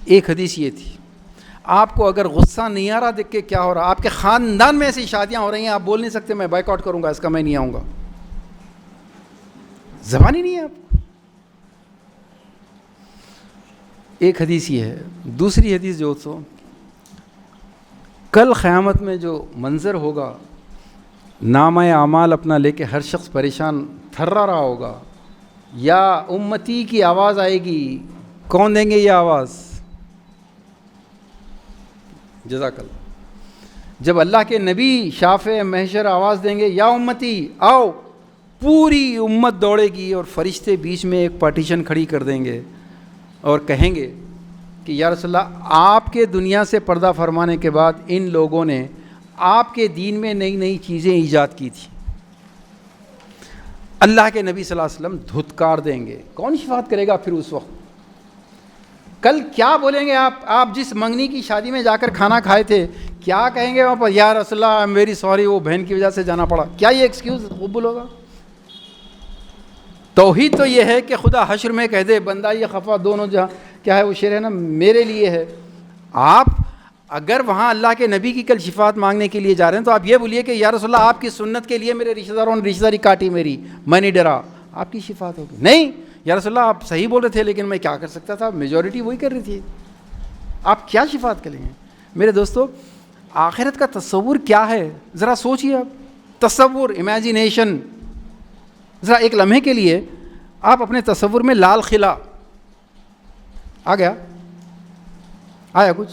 ایک حدیث یہ تھی, آپ کو اگر غصہ نہیں آ رہا دیکھ کے کیا ہو رہا, آپ کے خاندان میں ایسی شادیاں ہو رہی ہیں, آپ بول نہیں سکتے میں بائیک آؤٹ کروں گا اس کا, میں نہیں آؤں گا, زبان ہی نہیں ہے آپ کو. ایک حدیث یہ ہے. دوسری حدیث جو سو کل قیامت میں جو منظر ہوگا, نامہ اعمال اپنا لے کے ہر شخص پریشان تھرا رہا ہوگا, یا امتی کی آواز آئے گی. کون دیں گے یہ آواز؟ جزاک اللہ. جب اللہ کے نبی شافع محشر آواز دیں گے, یا امتی آؤ, پوری امت دوڑے گی اور فرشتے بیچ میں ایک پارٹیشن کھڑی کر دیں گے اور کہیں گے کہ یا رسول اللہ, آپ کے دنیا سے پردہ فرمانے کے بعد ان لوگوں نے آپ کے دین میں نئی نئی چیزیں ایجاد کی تھی. اللہ کے نبی صلی اللہ علیہ وسلم دھتکار دیں گے. کون شفاعت کرے گا پھر اس وقت؟ کل کیا بولیں گے آپ جس منگنی کی شادی میں جا کر کھانا کھائے تھے, کیا کہیں گے وہاں پر؟ یا رسول اللہ میری سوری, وہ بہن کی وجہ سے جانا پڑا. کیا یہ ایکسکیوز قبول ہوگا؟ توحید تو یہ ہے کہ خدا حشر میں کہہ دے بندہ یہ خفا دونوں جہاں, کیا ہے وہ شعر ہے نا, میرے لیے ہے. آپ اگر وہاں اللہ کے نبی کی کل شفاعت مانگنے کے لیے جا رہے ہیں تو آپ یہ بولیے کہ یا رسول اللہ آپ کی سنت کے لیے میرے رشتہ داروں نے رشتہ داری کاٹی میری, میں نہیں ڈرا, آپ کی شفاعت ہوگی. نہیں یا رسول اللہ آپ صحیح بول رہے تھے لیکن میں کیا کر سکتا تھا, میجورٹی وہی کر رہی تھی, آپ کیا شفاعت کریں گے؟ میرے دوستو, آخرت کا تصور کیا ہے ذرا سوچئے. آپ تصور, امیجینیشن, ذرا ایک لمحے کے لیے آپ اپنے تصور میں لال قلعہ آ گیا, آیا کچھ